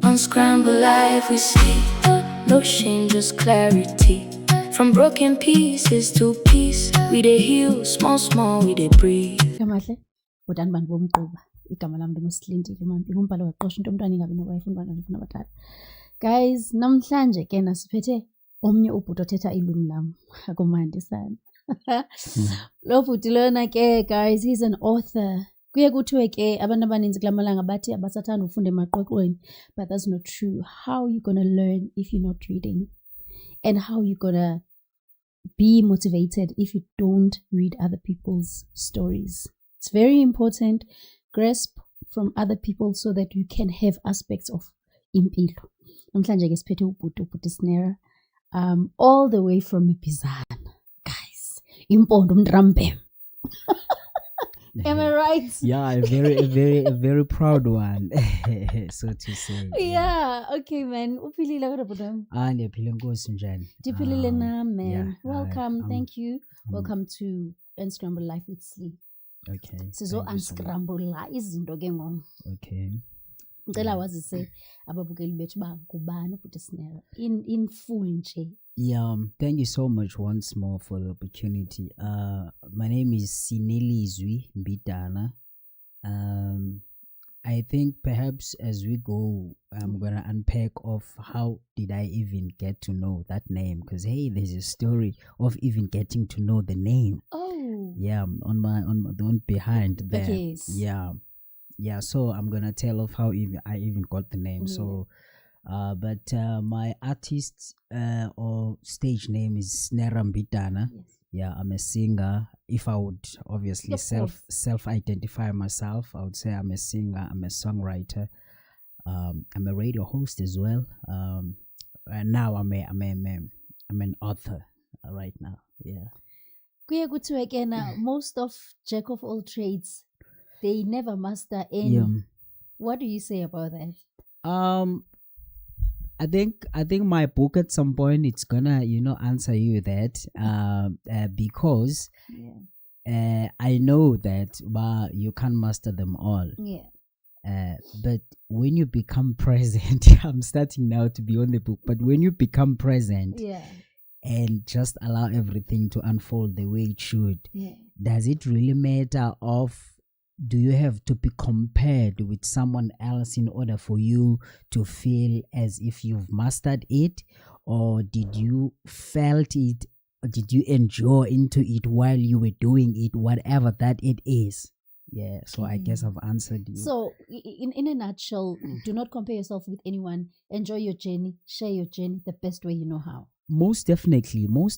Unscramble life we see, no shame, just clarity. From broken pieces to peace, we dey heal, small small we dey breathe. Kamahle udani bantu bomquba igama lami ndinosilindile uMampilo umbhalo waqosha into umntwana ingabi nowife umntwana ndifuna abadala. Guys, namhlanje ke nasiphethe omnye ubhuti othetha ilwimi lam akumandi sana. Lo bhuti lona ke guys, he's an author. Kuye kuthiwe ke abantu abaninzi kulamalanga bathi abasathanda ufunda emaqweqweni, but that's not true. How you gonna learn if you're not reading? And how you gonna be motivated if you don't read other people's stories? It's very important. Grasp from other people so that you can have aspects of impilo. Namhlanje ke siphethe ubhuti Snera, all the way from Bizana. Guys, impondo umdrambe. Am I right? Yeah, a very proud one, so to say. Yeah, okay, man. Uphilile kodwa bhuti? Ndiyaphila Nkosi njani? Ndiphilile nam, man. Yeah, Welcome, thank you. Welcome to Unscramble Life with Slee. Okay. Sizo unscramble izinto ke ngoku. Okay. Ngicela wazise ababukeli bethu ba kubani ubhuti Snera in full nje. Yeah, thank you so much once more for the opportunity. My name is Sinelizwi Mbitana. I think perhaps as we go, I'm gonna unpack of how did I even get to know that name, because hey, there's a story of even getting to know the name. Oh. Yeah, on the one behind there. Yes. Yeah. So I'm gonna tell of how I even got the name. Yeah. So. But my artist or stage name is Snera Mbitana. Yes. Yeah, I'm a singer. If I would obviously Of course. self-identify myself, I would say I'm a singer, I'm a songwriter, I'm a radio host as well. And now I'm an author right now. Yeah. Kuye kuthiwe ke na most of jack of all trades, they never master any. Yeah. What do you say about that? I think my book at some point it's gonna answer you that because I know that you can't master them all. Yeah. But when you become present, I'm starting now to be on the book. But when you become present, Yeah. and just allow everything to unfold the way it should, Yeah. does it really matter of? Do you have to be compared with someone else in order for you to feel as if you've mastered it? Or did you felt it? Or did you enjoy into it while you were doing it, whatever that it is? Yeah, so I guess I've answered you. So, in a nutshell, do not compare yourself with anyone. Enjoy your journey. Share your journey the best way you know how. Most definitely. On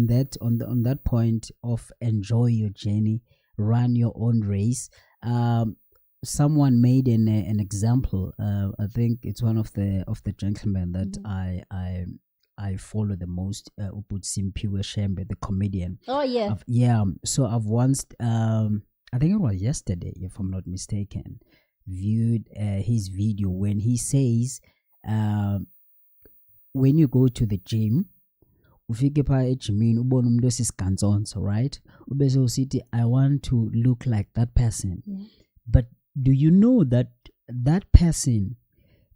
that point of enjoy your journey, run your own race. Someone made an example. I think it's one of the gentlemen that I follow the most. Simpiwe Shembe, the comedian. Oh yeah. So I've once, I think it was yesterday, if I'm not mistaken, viewed his video when he says, when you go to the gym, ufike pha ejimini ubona umuntu osisigantsonso, right? Ubese usithi I want to look like that person. Yeah. But do you know that person,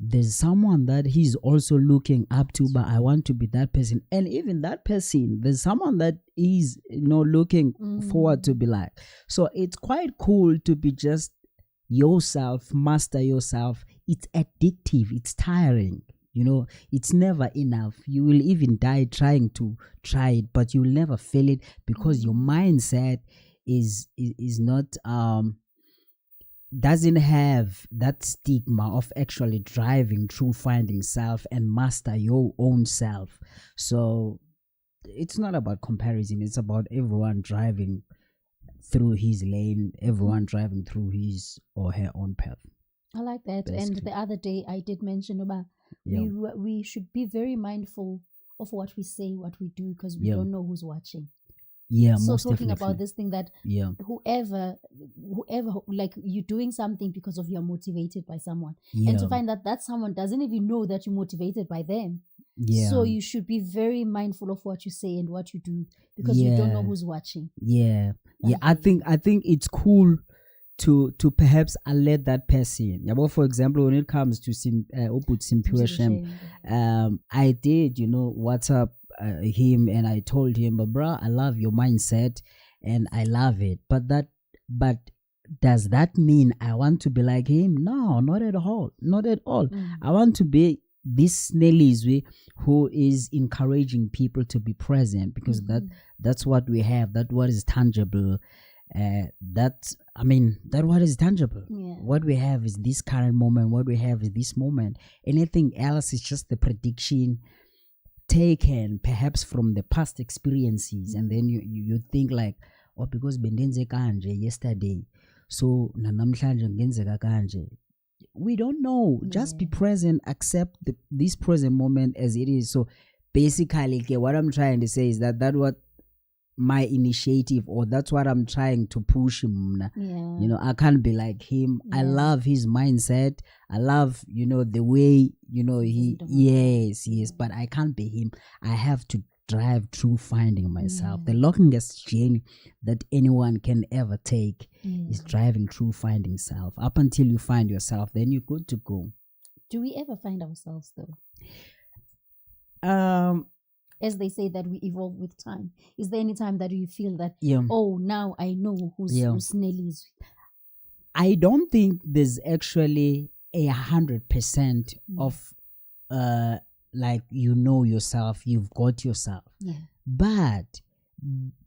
there's someone that he's also looking up to, but I want to be that person. And even that person, there's someone that is looking forward to be like. So it's quite cool to be just yourself, master yourself. It's addictive, it's tiring. It's never enough. You will even die trying to try it, but you'll never feel it because your mindset is not doesn't have that stigma of actually driving through finding self and master your own self. So it's not about comparison. It's about everyone driving through his lane, everyone driving through his or her own path. I like that. Basically. And the other day I did mention about we should be very mindful of what we say, what we do, because we don't know who's watching. Yeah, so most talking definitely. about this thing that whoever, like you're doing something because of you're motivated by someone, and to find that someone doesn't even know that you're motivated by them. So you should be very mindful of what you say and what you do because you don't know who's watching. I think it's cool to perhaps alert that person. Yabo, for example, when it comes to Simpiwe Shem, I did, WhatsApp him and I told him, but bruh, I love your mindset and I love it. But does that mean I want to be like him? No, not at all. Not at all. I want to be this Snellizwe who is encouraging people to be present, because that's what we have. That's what is tangible. That what is tangible. Yeah. What we have is this current moment. What we have is this moment. Anything else is just the prediction taken perhaps from the past experiences, and then you think like, oh, because bendenze kanje yesterday, so namhlanje ngenzeka kanje. We don't know. Just be present. Accept this present moment as it is. So basically, what I'm trying to say is that what my initiative, or that's what I'm trying to push him. Yeah. I can't be like him. I love his mindset. I love, the way, yes, but I can't be him. I have to drive through finding myself. The longest journey that anyone can ever take is driving through finding self. Up until you find yourself, then you're good to go. Do we ever find ourselves though? As they say that we evolve with time. Is there any time that you feel that, now I know who's Snellizwe? I don't think there's actually 100% of like yourself, you've got yourself. Yeah. But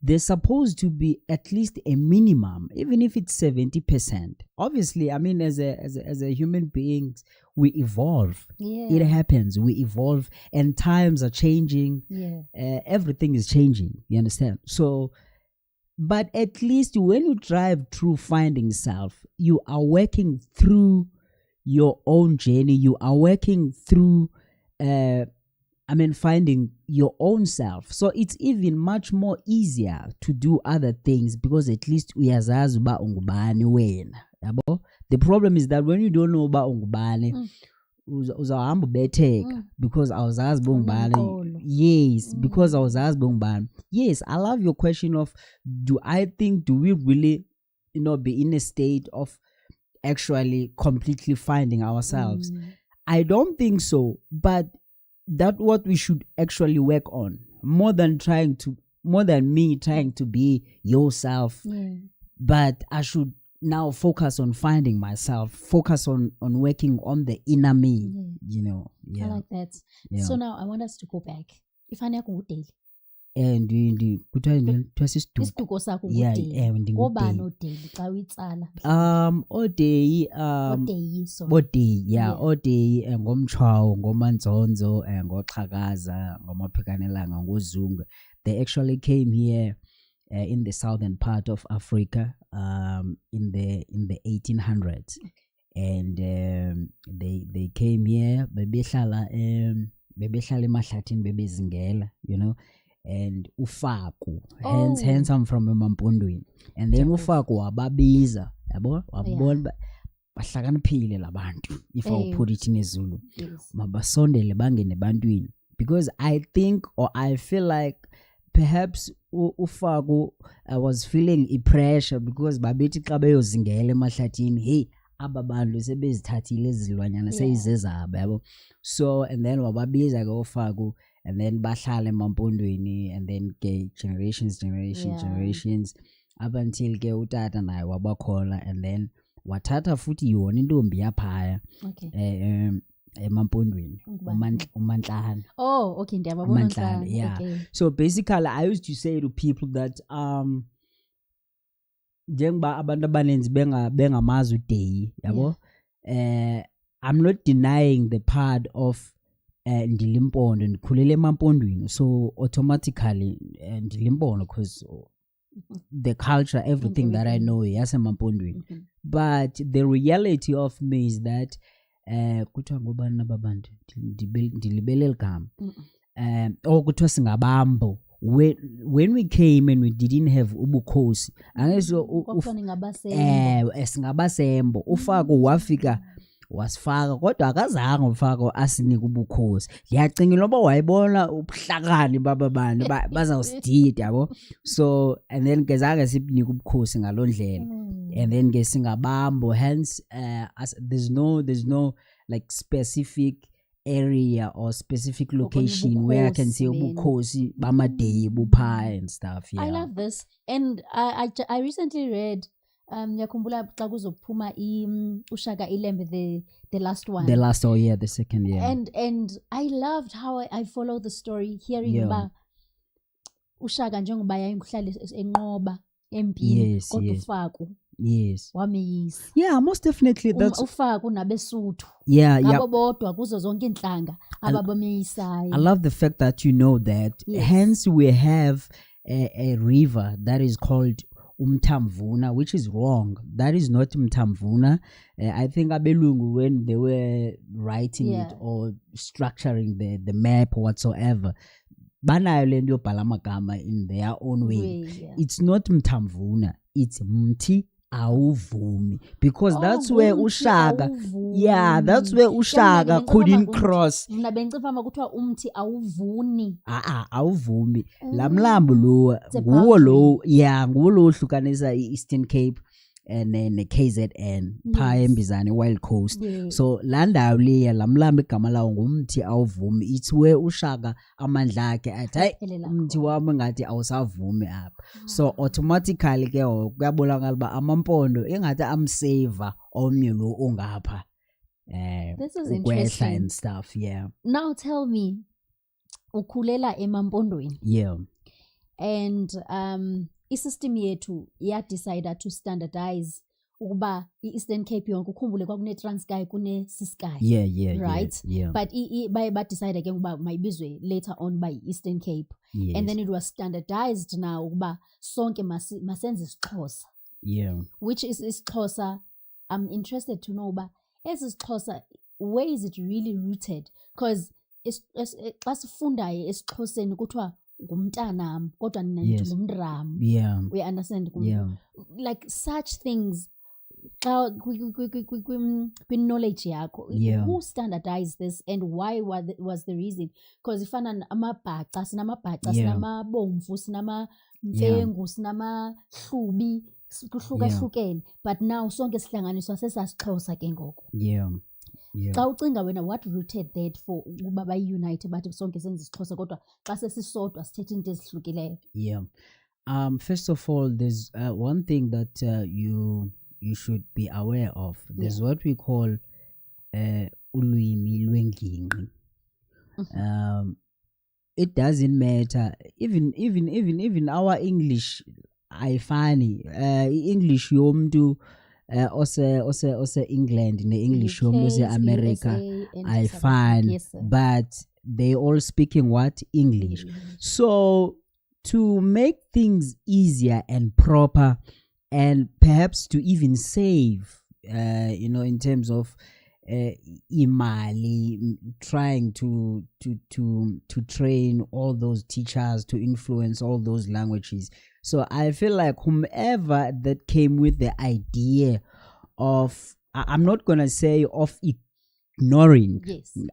there's supposed to be at least a minimum, even if it's 70%. Obviously, as a human beings, we evolve. Yeah. It happens. We evolve, and times are changing. Yeah. Everything is changing. You understand? So, but at least when you drive through finding self, you are working through your own journey. You are working through finding your own self. So it's even much more easier to do other things, because at least uyazazi uba ungubani wena. Yabo? The problem is that when you don't know uba ungubani, uzahamba ubetheka because awuzazi uba ungubani. Yes, because awuzazi uba ungubani. Yes, I love your question of, do we really be in a state of actually completely finding ourselves? I don't think so, but that's what we should actually work on, more than me trying to be yourself. But I should now focus on finding myself, focus on working on the inner me. I like that. So now I want us to go back. If I daily. And isiduko sakho nguDeyi. Ngobani oDeyi xa uyitsala? oDeyi ngomchwawo, ngomanzonzo, ngoxhakaza, ngomaphekanelanga, ngozungu. They actually came here in the southern part of Africa in the 1800s. And they came here, bebehlala emahlathini, bebezingela, and uFaku, hence I'm from eMampondweni. And then uFaku wababiza, yabo, wabona bahlakaniphile labantu, if I put it in isiZulu, mabasondele bangene ebantwini. Because I think, or I feel like perhaps uFaku was feeling pressure, because babethi xa beyozingela emahlathini, hey, aba bantu sebezithathile ezilwanyana seyizezabo, yabo. So, and then wababiza ke uFaku, and then bahlala emampondweni, and then ke generations up until ke utata naye wabakhona, and then wathatha futhi yona intombi yaphaya emampondweni, uMantlana. Oh, okay, ndiyababona uMantlana. Yeah. Okay. So basically I used to say to people that njengoba abantu abaninzi bengamazi uDeyi, yabo, I'm not denying the part of ndilimpondo, ndikhulele emampondweni, so automatically ndilimpondo, because the culture, everything that I know yasemampondweni. But the reality of me is that kuthiwa ngobani nababantu ndilibele ligama, kuthiwa singabambo. When we came and we didn't have ubukhosi, singabasembo. uFaku wasifaka kodwa akazange ufaka asinike ubukhosi. Ngiyacinga loba wayibona ubuhlakani bababani bazawusidida yabo. So and then ke zange sibunike ubukhosi ngalondlela. And then ke singabambo, hence there's no like specific area or specific location where I can say ubukhosi bamaday bupha and stuff. Yeah, I love this. And I recently read yakhumbula xa kuzophuma uShaka Ilembe, the last one, the second year. And I loved how I followed the story, hearing about uShaka njengoba yayinguhlala enqoba empini kodwa uFaku wameyisa. Yeah, most definitely. That's uFaku nabeSuthu. Abo bodwa kuzo zonke inhlanga ababameyisayo. I love the fact that you know that. Yes. Hence we have a river that is called Umtamvuna, which is wrong. That is not Umtamvuna. I think Abelungu, when they were writing it or structuring the map or whatsoever, banayo lento yobhala amagama in their own way. It's not Mtamvuna, it's Mti Awuvumi, because that's where uShaka couldn't cross. Mina bengicifama kuthiwa umthi awuvuni. Awuvumi. Lamlambo lo nguwo lo ohlukanisa iEastern Cape and then KZN, pha eMbizane Wild Coast. So landawo leya lamlambo igama lawo ngumthi awuvumi. It's where uShaka amandla akhe athi hayi umthi wami ngathi awusavumi apha. So automatically ke kuyabonakala ba amampondo engathi amsave omnye lo ongapha. This is interesting and stuff. Yeah. Now tell me, ukhulela emampondweni. Yeah. And isystem yethu decide to standardize ukuba iEastern Cape yonke ukhumbule kwakune Transkei kune Ciskei. Yeah. Right? Yeah. But baye decide again ukuba mayibizwe later on by Eastern Cape. Yes. And then it was standardized now ukuba sonke masenze isiXhosa. Yeah. Which is isiXhosa. I'm interested to know uba isiXhosa, where is it really rooted? Because xa sifundayo esiXhoseni kuthiwa ngumntanam kodwa nina nithi ngumnram. Yeah. We understand. Yeah. Like such things xa knowledge yakho. Yeah. Who standardized this and why was the reason? Because ifana amabhaca, sinamabhaca, sinamabomvu, sinamamfengu, sinamahlubi, kuhlukahlukene. But now sonke sihlanganiswa sesasiXhosa ke ngoku. Yeah. Xa ucinga wena what rooted that for ukuba bayi-unite bathi sonke senze isiXhosa kodwa xa sesisodwa sithethe into ezihlukileyo? Yeah. First of all, there's one thing that you should be aware of. There's what we call ulwimi lwengingqi. It doesn't matter. Even our English ayifani. English yomntu ose England ne-English yomntu ose-America ayifani. But they all speaking what? English. So to make things easier and proper, and perhaps to even save, in terms of imali, trying to train all those teachers to influence all those languages. So I feel like whomever that came with the idea of, I'm not gonna say of ignoring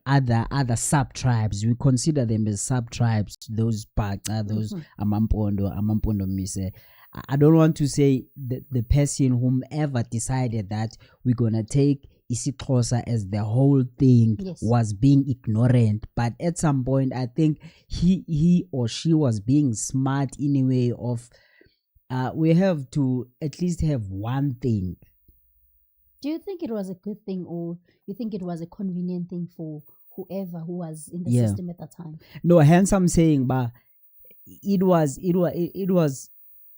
other sub-tribes. We consider them as sub-tribes, those Bhaca, those Amampondo Mise. I don't want to say the person whomever decided that we're gonna take isiXhosa as the whole thing was being ignorant, but at some point I think he or she was being smart in a way of we have to at least have one thing. Do you think it was a good thing, or you think it was a convenient thing for whoever who was in the system at that time? No, hence I'm saying, but it was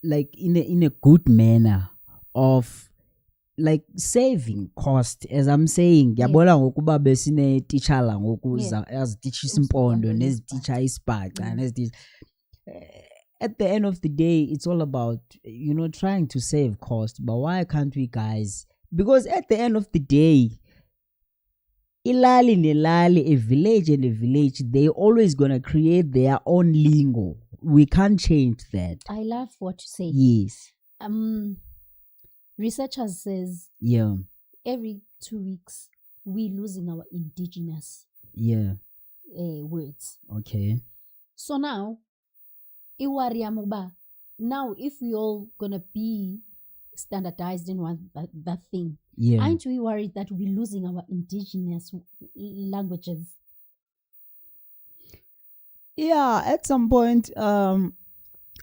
like in a good manner of like saving cost. As I'm saying, ngiyabona ngokuba besine teacher la ngoku aziticha isimpondo neziticha isibhaca neziticha. At the end of the day, it's all about trying to save cost. But why can't we, guys? Because at the end of the day, ilali nelali, a village and a village, they always gonna create their own lingo. We can't change that. I love what you say. Yes. Researchers says every 2 weeks we losing our indigenous Yeah. words. Okay. So now, iwari yami ukuba now if we all gonna be standardized in that thing, Yeah. aren't we worried that we're losing our indigenous languages? Yeah, at some point,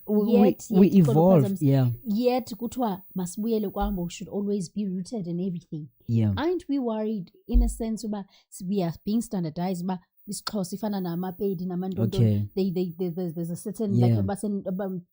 we evolve. Yeah. Yet kuthiwa masibuyele kwambo should always be rooted in everything. Yeah. Aren't we worried in a sense uba we are being standardized uba isiXhosa ifana namapedi namantontoni? Okay. There's a certain Yeah. like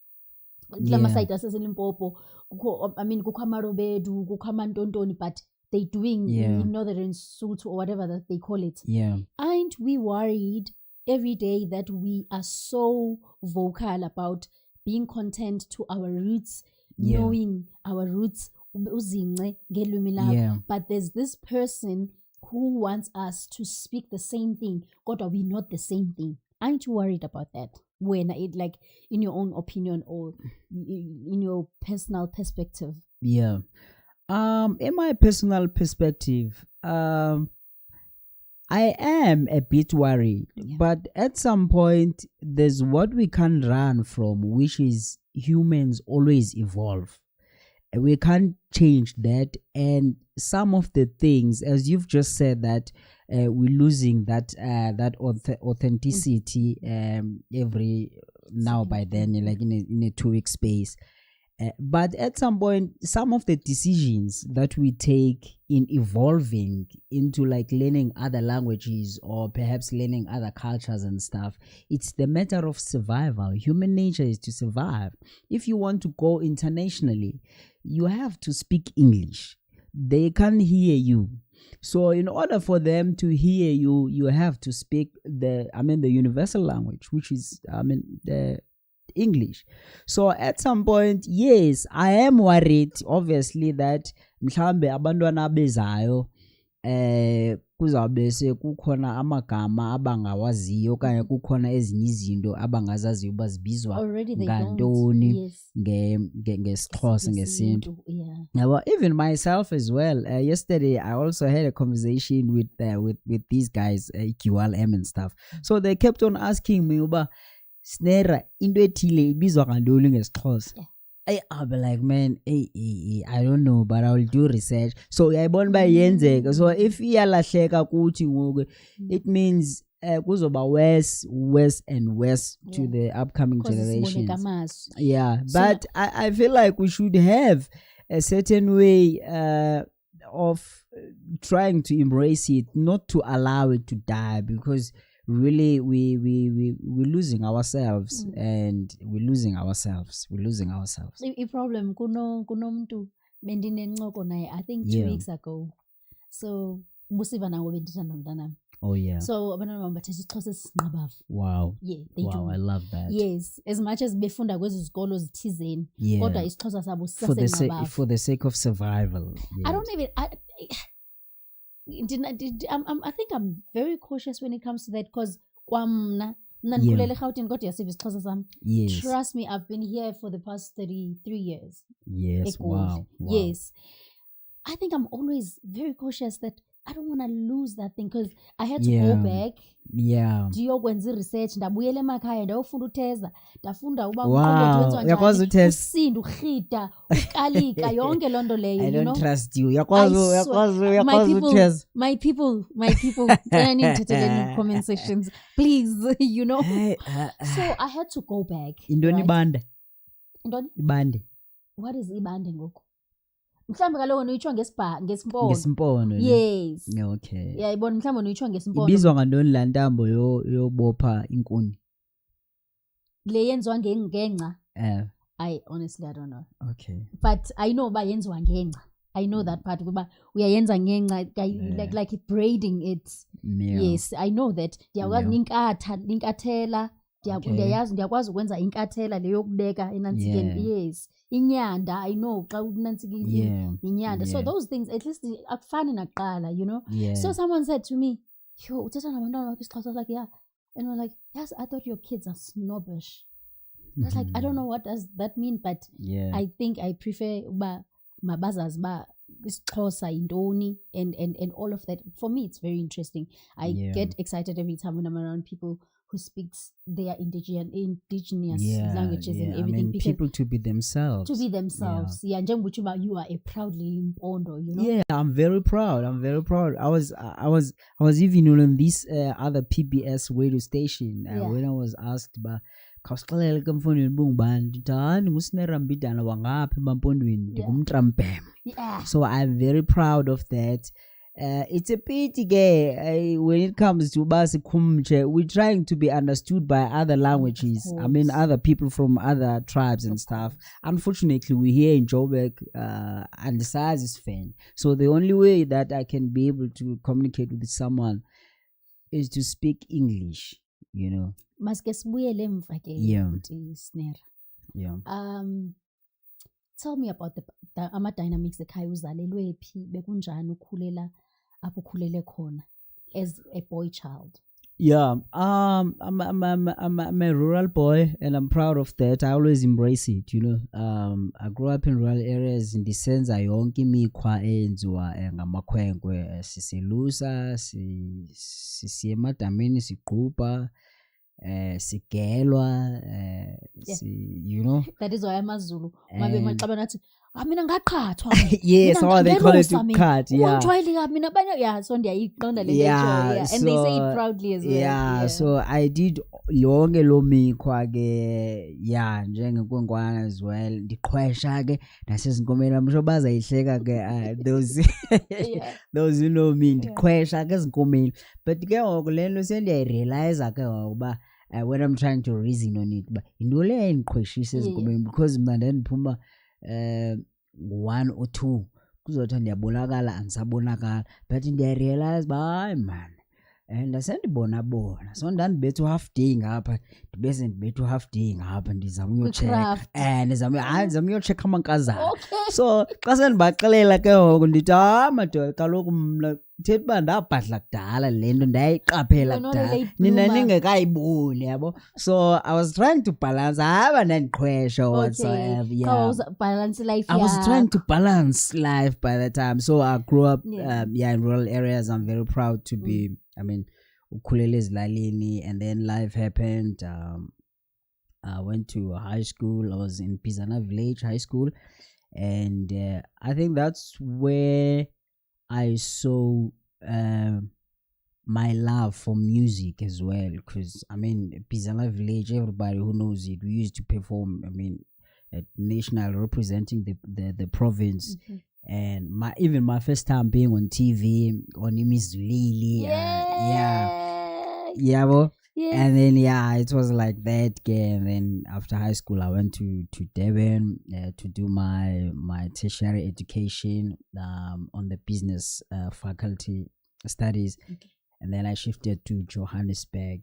Yeah. lamasayidi aseselimpopo kukho amarobedu kukho amantontoni, but they doing in Northern Sotho or whatever that they call it. Yeah. Aren't we worried every day that we are so vocal about being content to our roots, knowing our roots, uzingce ngelwimi lakho, but there's this person who wants us to speak the same thing, kodwa we're not the same thing? Aren't you worried about that? When it, like, in your own opinion or in your personal perspective? Yeah. In my personal perspective, I am a bit worried, but at some point, there's what we can't run from, which is humans always evolve. We can't change that. And some of the things, as you've just said, that we're losing that authenticity every now by then, like in a 2-week space. But at some point, some of the decisions that we take in evolving into like learning other languages or perhaps learning other cultures and stuff, it's the matter of survival. Human nature is to survive. If you want to go internationally, you have to speak English. They can't hear you. So in order for them to hear you, you have to speak the universal language, which is, the English. So at some point, yes, I am worried, obviously, that mhlambe abantwana bezayo kuzawube kukhona amagama abangawaziyo okanye kukhona ezinye izinto abangazaziyo uba zibizwa ngantoni ngesiXhosa ngesintu. Now, even myself as well, yesterday I also had a conversation with these guys, QLM and stuff. So they kept on asking me uba Snera into ethile ibizwa ngantoni ngesiXhosa. I'll be like, man, I don't know, but I will do research. So uyayibona ba yenzeka. So if iyalahleka kuthi ngoku, it means kuzoba worse and worse to the upcoming generations. Yeah, but I feel like we should have a certain way of trying to embrace it, not to allow it to die, because really we're losing ourselves and we're losing ourselves. The problem kunomntu bendinencoko naye, I think 2 weeks ago. So busiva nawo bendithanda nomntanami. Oh yeah. So abantwana bam bathetha isiXhosa esinqabavu. Wow. Yeah, they do. I love that. Yes, as much as befunda kwezi zikolo zithizeni, kodwa isiXhosa sabo sisasenqabavu for the sake of survival. Yes. I don't even I think I'm very cautious when it comes to that, because kwamna nandikhulele eRhawutini kodwa yasiva isiXhosa sam. Yes. Trust me, I've been here for the past 33 years. Yes. Wow. Yes. I think I'm always very cautious that I don't want to lose that thing, because I had to go back. Yeah. Ndiyokwenza research, ndabuyela emakhaya ndayofunda utheza, ndafunda uba umqombothi wenziwa njani. Uyakwazi utheza. Usinda, urhida, ukalika, yonke loo nto leyo. I don't trust you. Uyakwazi utheza. My people. I need to tell in comment sections, please, So I had to go back. Intoni ibande? Intoni? Ibande. What is ibande ngoku? Mhlambe kaloku uyitsho ngesimpondo. Ngesimpondo. Yes. Okay. Yeah, ibona mhlambe uyitsho ngesimpondo. Ibizwa ngantoni la ntambo yobopha inkuni? Le yenziwa ngenxa. Honestly I don't know. Okay. But I know ba yenziwa ngenxa. I know that part kuba uyayenza ngenxa like braiding it. Yeah. Yes, I know that. Ndiyakwazi inkathela, ndiyakwazi ukwenza inkathela leyo kubeka enantsikeni. Yes. Inyanda, I know xa unantsika inyanda. So those things, at least akufani nakuqala, Yeah. So someone said to me, yo, uthetha nabantwana bakho isiXhosa? I was like, yeah. And we're like, yes, I thought your kids are snobbish. I was like, I don't know what does that mean, but I think I prefer uba mabazazi ba isiXhosa intoni and all of that. For me, it's very interesting. I get excited every time when I'm around people who speaks their indigenous languages and everything. I mean, people to be themselves. Yeah, njengoba you are a proudly Mpondo, you know. Yeah, I'm very proud. I was even on this other PBS radio station when I was asked by khawusixelele ke mfondini bungubani ndithi hani ngusinerambidana wangapha emampondweni ndingumtrampem. So I'm very proud of that. It's a pity when it comes to Basikumche, we're trying to be understood by other languages. I mean, other people from other tribes and stuff. Unfortunately, we're here in Joburg and the size is fan. So the only way that I can be able to communicate with someone is to speak English, you know. Yeah. Tell me about the dynamics ekhaya uzalelwe phi bekunjani ukhulela apho ukhulele khona as a boy child. Yeah, I'm a rural boy and I'm proud of that. I always embrace it, you know. I grew up in rural areas in the sense yonke imikhwa eyenziwa ngamakhwenkwe siselusa sisiye emadamini sigqubha sigelwa you know. That is why amaZulu mabe maxabana athi mina ngaqhathwa. Yes, how they call it to cut. Yeah. So ndiyayiqonda le and they say it proudly as well. Yeah, so I did yonke lo mikhwa ke njengenkwenkwana as well. Ndiqhwesha ke nasezinkomeni amsho bazayihleka ke those who know me ndiqhwesha ke ezinkomeni. But ke ngoku lento sendiyayirealize ke ngokuba when I'm trying to reason on it, but into le endiqhweshisa ezinkomeni because mna ndandiphuma 1 or 2 kuzothi ndiyabonakala andisabonakala but ndiyarealize hayi man ndasendibona so ndandibetha half day ngapha ndibese ndibetha half day ngapha ndizama uyochecka ndizama uyochecka amankazana. So xa sendibaxelela ke ngoku ndithi madoda kaloku mna thetha uba ndabhadla kudala le nto ndayiqaphela kudala nina ningekayiboni yabo. So I was trying to balance ndandiqhwesha whatsoever. I was trying to balance life by the time. So I grew up in rural areas. I'm very proud to be ukhulele ezilalini, and then life happened. I went to high school. I was in Pizana Village High School, and I think that's where I saw my love for music as well, because Pizana Village, everybody who knows it, we used to perform at national, representing the province. And my first time being on TV on Imizulili, and then it was like that. And then after high school, I went to Durban to do my tertiary education on the business faculty studies, and then I shifted to Johannesburg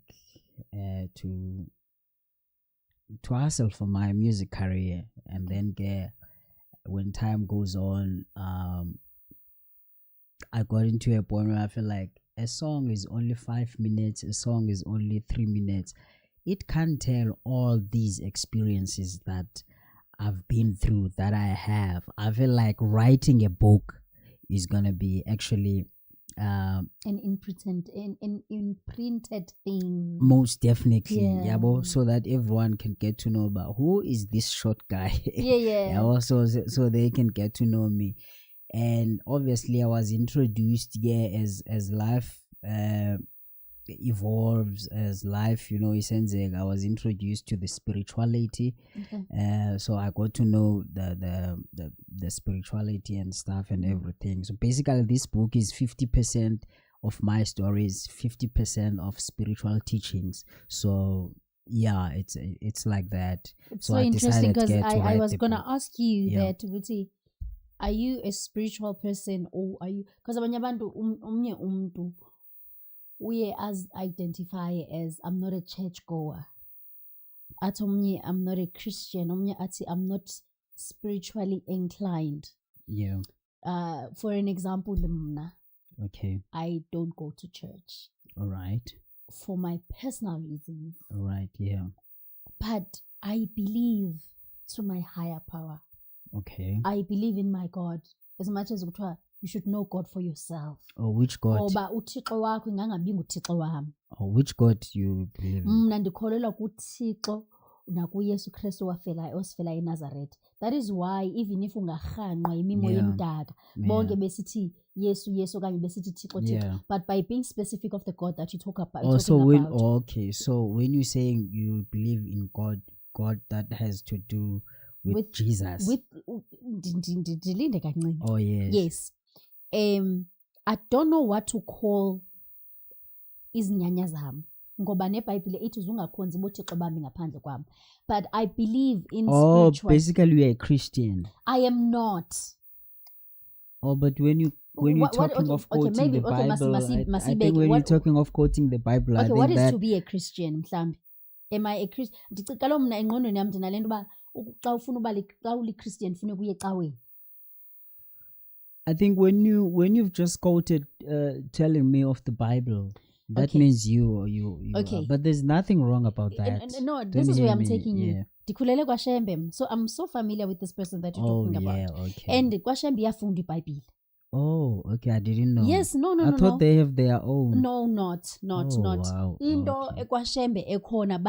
to hustle for my music career. And then when time goes on, I got into a point where I feel like a song is only 5 minutes, a song is only 3 minutes. It can't tell all these experiences that I've been through, that I have. I feel like writing a book is gonna be actually an imprinted thing. Most definitely, so that everyone can get to know about who is this short guy. So they can get to know me. And obviously I was introduced as life evolves, as life I was introduced to the spirituality. So I got to know the spirituality and stuff and everything. So basically this book is 50% of my stories, 50% of spiritual teachings. So it's like that. It's so interesting, because I was gonna ask you that, Buti, are you a spiritual person, or are you, because abanye abantu omnye umuntu uye as identify as I'm not a church goer, athi omnye I'm not a Christian, omnye athi I'm not spiritually inclined. For an example, mna, I don't go to church. All right. For my personal reasons. All right. But I believe to my higher power. Okay. I believe in my God, as much as kuthiwa you should know God for yourself. Or which God? Ngoba uThixo wakho ingangabi nguThixo wami. Or which God you believe in? Mna ndikholelwa kuThixo nakuYesu Kristu osifela eNazareth. That is why even if ungarhanqwa imimo yemdaka bonke besithi Yesu okanye besithi Thixo, but by being specific of the God that you talk about. Okay, so when you're saying you believe in God that has to do with Jesus. Ndilinde kancane. Oh yes. Yes. I don't know what to call izinyanya zami. Ngoba neBhayibhile ithi uzungakhonzi bothixo bami ngaphandle kwami. But I believe in spiritual. Basically you are a Christian. I am not. Oh, but when you're talking of quoting the Bible, I think when you're talking of quoting the Bible, I think what is to be a Christian, mhlambi? Am I a Christian? Ndicela mna engqondweni yami ndinalento ba xa ufuna uba xa uli Christian funeka uye ecaweni. I think when you've just quoted telling me of the Bible, that means you okay. are. But there's nothing wrong about that. No, this is where I'm taking you. Ndikhulele kwaShembe, so I'm so familiar with this person that you're talking about. Okay. And kwaShembe iyafunda iBhayibhile. Oh, okay, I didn't know. Yes, no. I thought they have their own. No, not. Wow. Into kwaShembe ekhona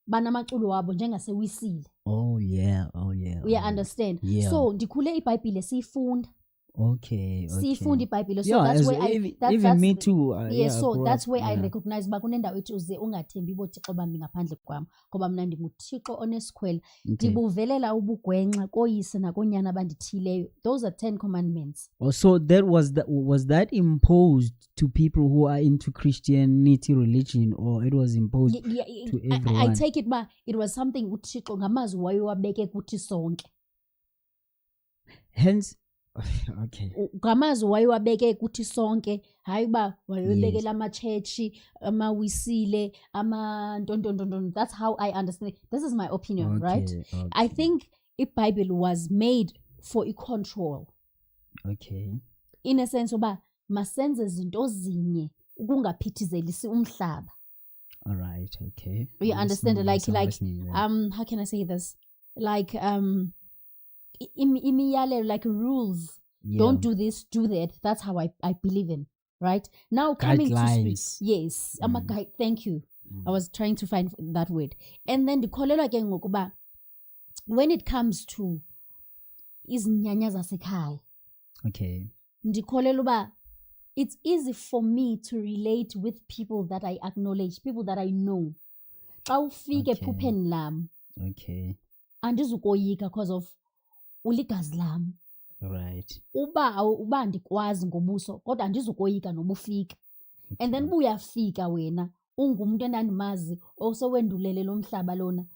banamaculo wabo njengasewisile. Oh yeah. We understand. Yeah. So ndikhule iBhayibhile siyifunda. Okay. Siyifunda iBhayibhile, so that's where even me too. So that's where I recognize uba kunendawo ethi uze ungathembi bothixo bami ngaphandle kwami ngoba mna ndinguthixo onesikhwele. Ndibuvelela ubugwenxa koyise nakonyana abandithileyo. Those are 10 commandments. Oh, so was that imposed to people who are into Christianity religion, or it was imposed to everyone? I take it ba it was something uthixo ngamazwi wayewabeke kuthi sonke. Hence okay. Ngamazwi wayewabeke kuthi sonke, hayi ba wayebekela ama-church, amawisile, ama-ntontontonton. That's how I understand it. This is my opinion, right? Okay. I think iBhayibhile was made for control. Okay. In a sense uba masenze izinto zinye ukungaphithizelisi umhlaba. All right, okay. You understand? How can I say this? Like imiyalelo, like rules. Don't do this, do that. That's how I believe in, right? Now coming to yes, I'm a guide. Thank you. I was trying to find that word. And then the kolelo ke ngokuba when it comes to izinyanya zasekhaya. Okay. Ndikholelwa uba it's easy for me to relate with people that I acknowledge, people that I know. Xa ufike ephupheni lam. Okay. Andizukoyika because of uligazi lam. Right. Uba ndikwazi ngobuso kodwa andizukoyika nobufika. And then buyafika wena ungumuntu endandimazi osowendulele lo mhlaba lona.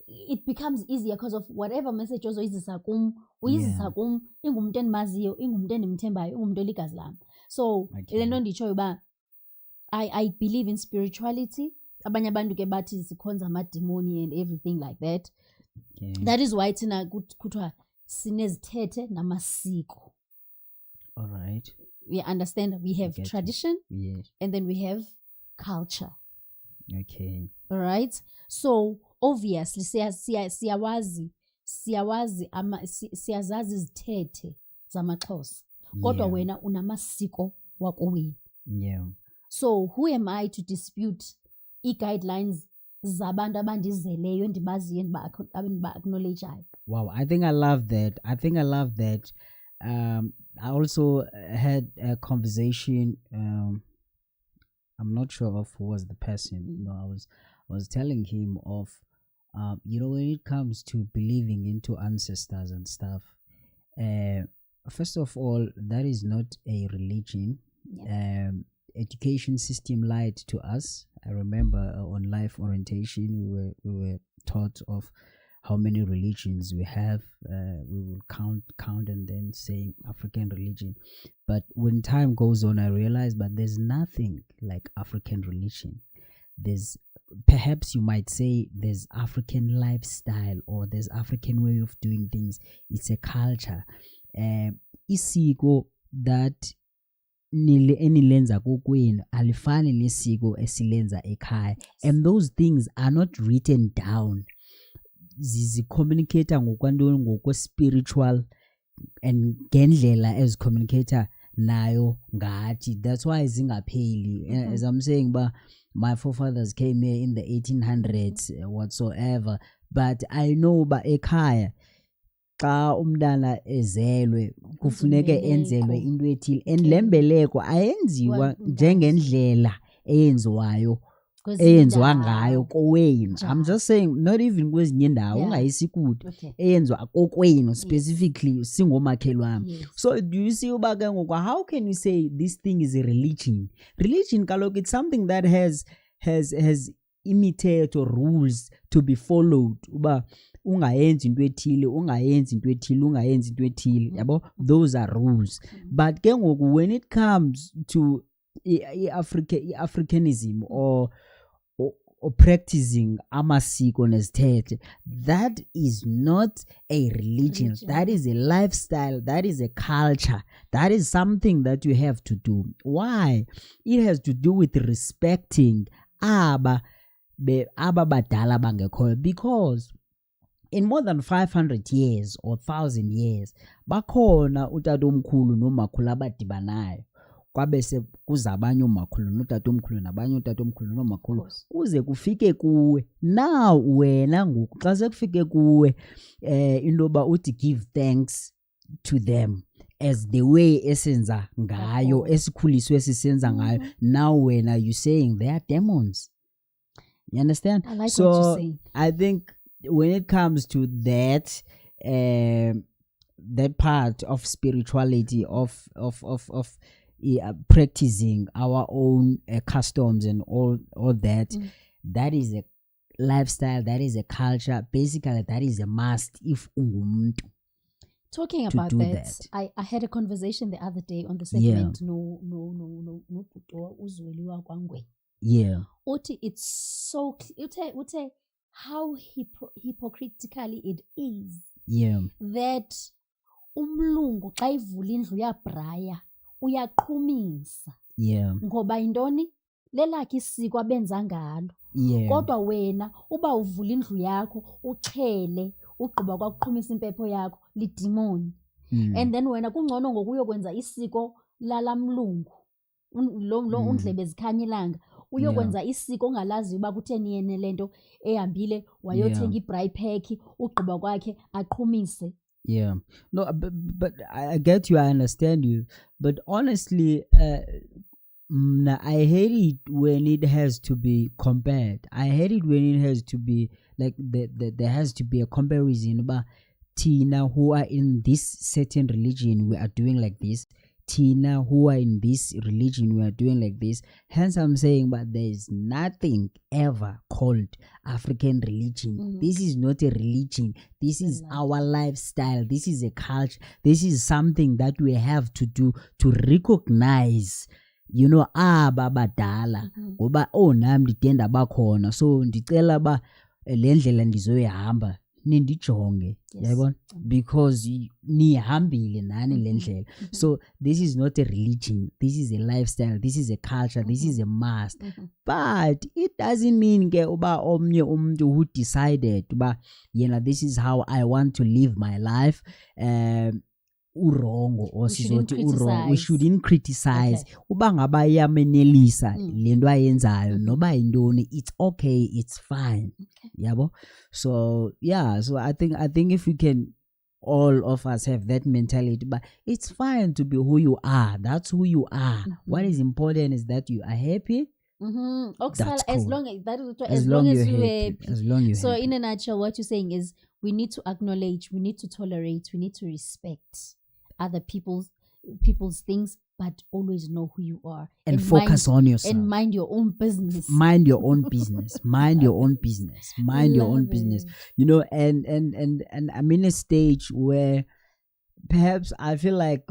It becomes easier because of whatever message ozoyizisa kum, uyizisa kum, ingumuntu endimaziyo, ingumuntu endimthembayo, ingumuntu oligazi lam. So lento nditshoyo uba I believe in spirituality. Abanye abantu ke bathi sikhonza amademoni and everything like that. Okay. That is why thina kuthiwa sinezithethe namasiko. All right. We understand we have tradition, and then we have culture. Okay. All right. So obviously siyazazi izithethe zamaXhosa. Kodwa wena unamasiko wakowenu. Yeah. So who am I to dispute i-guidelines zabantu abandizeleyo endibaziyo endiba-acknowledgeayo? Wow, I think I love that. I also had a conversation. I'm not sure of who was the person. No, I was telling him of, when it comes to believing into ancestors and stuff. First of all, that is not a religion. Education system lied to us. I remember on life orientation, we were taught of how many religions we have. We will count and then say African religion. But when time goes on, I realized that there's nothing like African religion. There's, perhaps you might say, there's African lifestyle or there's African way of doing things. It's a culture. Isiko that enilenza kokwenu alifani nesiko esilenza ekhaya, and those things are not written down. Zizi communicate ngokwe spiritual and ngendlela as communicator nayo ngathi. That's why zingapheli. As I'm saying, but my forefathers came here in the 1800s whatsoever, but I know ba ekhaya xa umntana ezelwe kufuneke enzelwe into ethile, and lembeleko ayenziwa njengendlela eyenziwayo eyenziwa ngayo kowenu. I'm just saying, not even kwezinye indawo ungayisi kude eyenziwa kokwenu specifically singomakhelwane. So do you see uba ke ngoku, how can you say this thing is a religion? Religion kaloku, it's something that has imithetho, rules to be followed. Uba ungayenzi into ethile, ungayenzi into ethile, ungayenzi into ethile, yabo, those are rules. But ke ngoku when it comes to Africanism or practicing amasiko nezithethe, that is not a religion. That is a lifestyle, that is a culture, that is something that you have to do. Why? It has to do with respecting aba badala bangekhoyo, because in more than 500 years or 1,000 years bakhona utatomkhulu nomakhulu abadibanayo, kwabese kuza abanye omakhulu notatomkhulu nabanye otatomkhulu nomakhulu kuze kufike kuwe. Now wena ngoku xa sekufike kuwe into ba uthi give thanks to them as the way esenza ngayo, esikhuliswe sisenza ngayo. Now wena you saying they are demons. You understand? I like so what you're saying. I think when it comes to that that part of spirituality, of practicing our own customs and all that, that is a lifestyle, that is a culture. Basically, that is a must if ungumuntu. Talking about that, I had a conversation the other day on the segment no Puto Uzweliwa Kwangwe. Yeah. Uti, it's so ute how hypocritically it is. Yeah. That umlungu xa ivula indlu yabraya uyaqhumisa. Yeah. Ngoba indoni lelakhe isiko abenza ngalo. Yeah. Kodwa wena uba uvula indlu yakho uchele ugqiba kwakuqhumisa impepho yakho lidimoni. And then wena kungcono ngokuyokwenza isiko lalamlungu lo undlebe zikhanya ilanga uyokwenza isiko ongalazi uba kutheni yene lento ehambile wayothenga ibraai pack ugqiba kwakhe aqhumise. Yeah. No, but I get you, I understand you. But honestly, I hate it when it has to be compared. I hate it when it has to be like there has to be a comparison about Tina who are in this certain religion, we are doing like this. Tina who are in this religion, we are doing like this. Hence I'm saying, but there is nothing ever called African religion. This is not a religion. This is our lifestyle. This is a culture. This is something that we have to do to recognize, you know, aba badala ngoba nami ndidenda bakhona, so ndicela ba le ndlela ndizoyihamba nindijonge, yabona, because nihambile nani le ndlela. So this is not a religion, this is a lifestyle, this is a culture, this is a must. But it doesn't mean ke uba omnye umuntu who decided uba yena this is how I want to live my life urongo or sizothi urongo. We shouldn't criticize. Uba ngaba iyamenelisa lento ayenzayo noba indoni, it's okay, it's fine. Yabo. So yeah, so I think if we can, all of us have that mentality, but it's fine to be who you are. That's who you are. What is important is that you are happy. That's cool. As long as you're happy. As long as so happy. In a nutshell, what you're saying is we need to acknowledge, we need to tolerate, we need to respect other people's things, but always know who you are and focus on yourself and mind your own business. Mind your own business. Mind your own business. Mind your own business. You know, and I'm in a stage where perhaps I feel like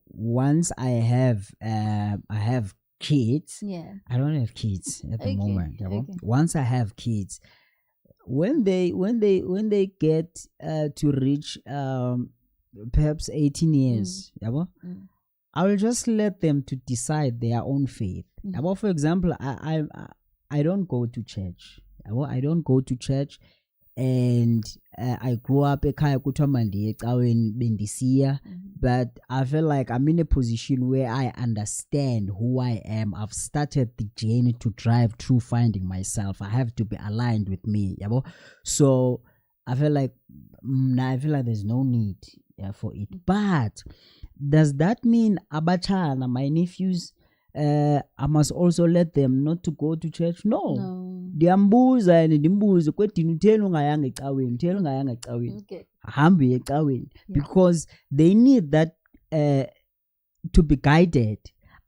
once I have kids. Yeah. I don't have kids at the moment. Okay. Once I have kids, when they get to reach perhaps 18 years, I will just let them to decide their own faith. For example, I don't go to church. I don't go to church, and I grew up ekhaya kuthiwa mandiye ecaweni bendisiya, but I feel like I'm in a position where I understand who I am. I've started the journey to drive through finding myself. I have to be aligned with me, yabo. So I feel like there's no need for it. But does that mean abachana, my nephews, I must also let them not to go to church? No. Ndiyambuza and ndimbuze kwedini utheni ungayanga ecaweni, utheni ungayanga ecaweni, ahambe ecaweni, because they need that to be guided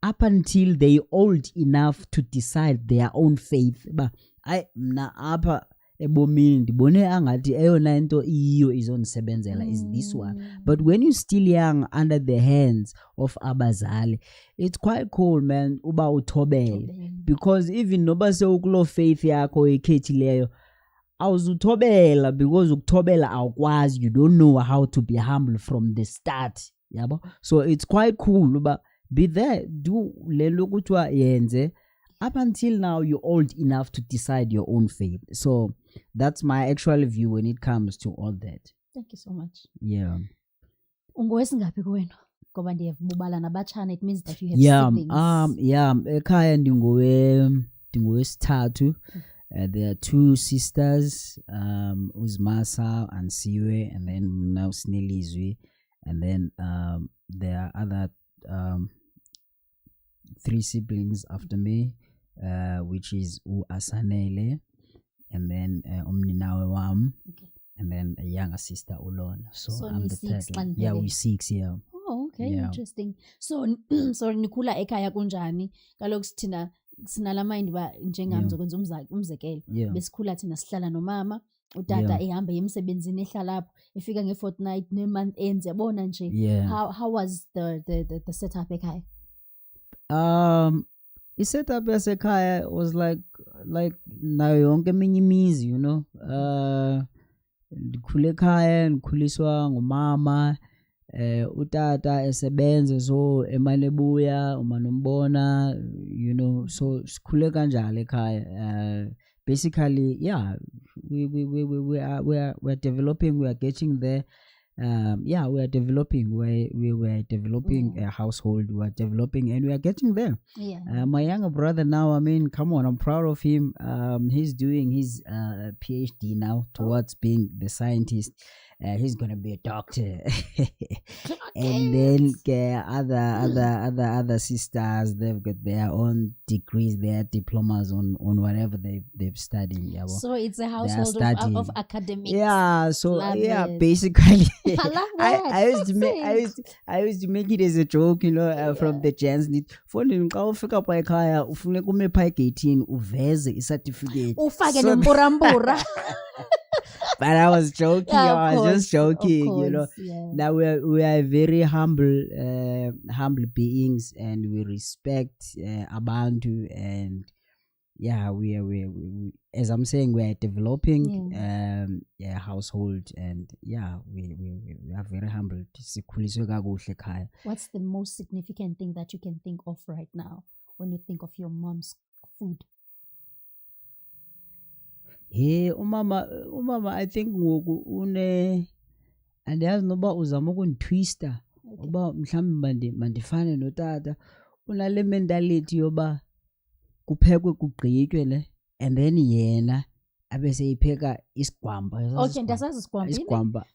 up until they old enough to decide their own faith. Ba ay mna apha ebomini ndibone angathi eyona into iyo izondisebenzela is this one. But when you still young under the hands of abazali, it's quite cool, man, uba uthobele, because even noba sewukulo faith yakho ekhethileyo awuzuthobela, because ukuthobela awukwazi, you don't know how to be humble from the start, yabo. So it's quite cool uba be there, do le nto kuthiwa yenze up until now you're old enough to decide your own faith. So that's my actual view when it comes to all that. Thank you so much. Yeah. Ungowesingaphi kuwena? Ngoba ndiyabubala nabatshana, it means that you have siblings. Ekhaya ndingowesithathu. There are two sisters, Uzmasa and Siwe, and then now Snelizwi, and then there are other 3 siblings after me, which is Asanele, and then Omninawe Wam, and then a younger sister Ulon. So I'm the third one. Yeah, we're 6, yeah. Oh, okay, yeah. Interesting. So sorry, nikhula ekhaya kunjani? Kaloku sithina sinala mind ba njengami zokwenza umzekelo. Besikhula thina sihlala nomama, utata ehamba emsebenzini ehlala lapho, efika ngefortnight ne-month ends, yabona nje. How was the setup ekhaya? The setup yasekhaya was like nayo yonke eminye imizi, you know. Ndikhule ekhaya, ndikhuliswa ngumama, utata esebenze, so emane ebuya umanombona, you know. So sikhule kanjalo ekhaya. Basically, yeah, we're developing, we are getting there. We are developing. We were developing a household. We are developing, and we are getting there. My younger brother now, I mean, come on, I'm proud of him. He's doing his PhD now towards being the scientist. He's gonna be a doctor. And then other sisters, they've got their own degrees, their diplomas on whatever they've studied. Yeah, well, so it's a household of academics. Yeah, so Love basically I love that. I used to make it as a joke, you know, from the chance. Phone xa ufika pa ekhaya ufuneka ume pha egate uveze icertificate. Ufake nempurambura. But I was joking. I was just joking, you know. Yeah. Now we are very humble beings, and we respect Abantu, and yeah, we as I'm saying, we are developing household, and yeah, we are very humble. What's the most significant thing that you can think of right now when you think of your mom's food? Hey, umama, I think ngoku andiyazi noba uzama ukunditwista uba mhlawumbi mandifane notata, unale mentality yoba kuphekwe kugqitywe ne, and then yena abe seyipheka isigwamba. Okay, ndasazi isigwamba,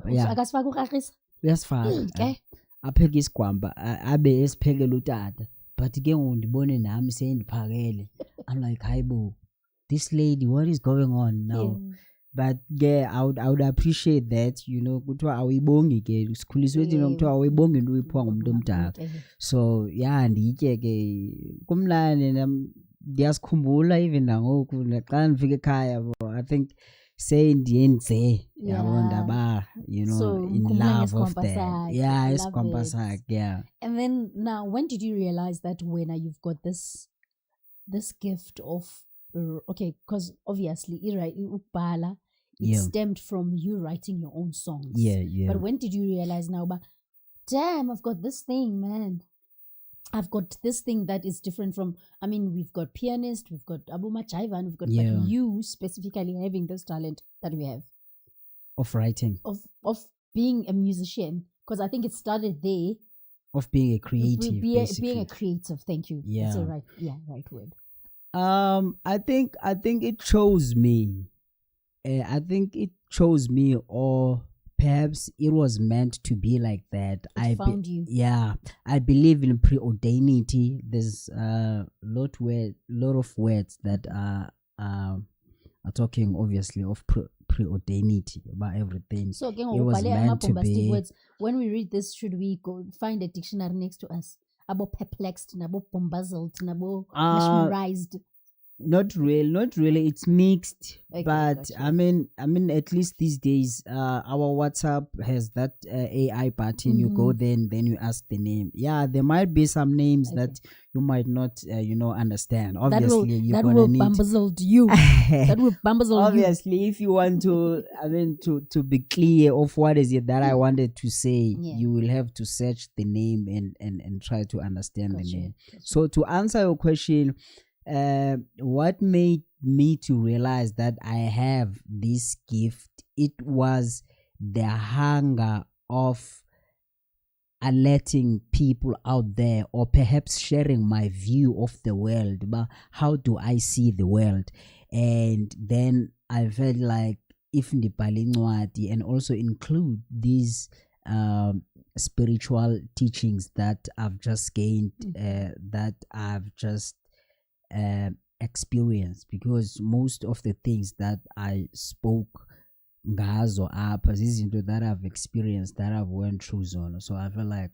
yeah. Akasifaka ukrarisa? Uyasifaka. Apheke isigwamba abe esiphekela utata, but ke ngoku ndibone nami sendiphakele. I'm like, hayibo, this lady, what is going on now? But yeah, I would appreciate that, you know, kuthiwa awuyibongi ke sikhuliswe thina kuthiwa awuyibongi into uyiphiwa ngumuntu omdala. So yeah, ndiyitye ke kumnandi, ndiyasikhumbula even nangoku xa ndifika ekhaya, I think sendiyenze yabo ndaba, you know, so, in love of that. Yeah, isikhwampa sakhe, yeah. And then now, when did you realize that when you've got this gift of okay, because obviously ukubhala, it stemmed from you writing your own songs. Yeah. But when did you realize now, but damn, I've got this thing, man? I've got this thing that is different from, I mean, we've got pianist, we've got Abu Machaivan, we've got, Yeah. but you specifically having this talent that we have Of writing, of being a musician, because I think it started there. of being a creative, basically. Being a creative. Thank you. That's Yeah. right word. I think it chose me. I think it chose me, or perhaps it was meant to be like that. It found you. Yeah, I believe in preordainity. There's a lot of words that are talking obviously of preordainity about everything. So again, It was meant to be. words. When we read this, should we go find a dictionary next to us? About perplexed, about bombazled, about mesmerized. Not really. It's mixed, Okay, but gotcha. I mean, at least these days, our WhatsApp has that AI button. You go there and then you ask the name. Yeah, there might be some names that you might not, understand. Obviously, you're that gonna will need. bamboozled you. That will bamboozle you. Obviously, if you want to, to be clear of what is it that I wanted to say, Yeah. you will have to search the name and try to understand Gotcha, the name. gotcha. So to answer your question, what made me to realize that I have this gift, it was the hunger of alerting people out there, or perhaps sharing my view of the world, but how do I see the world? And then I felt like if ndibhale incwadi and also include these spiritual teachings that I've just gained, that I've just experienced, because most of the things that I spoke ngazo apha zizinto that I've experienced, that I've went through zona. So I feel like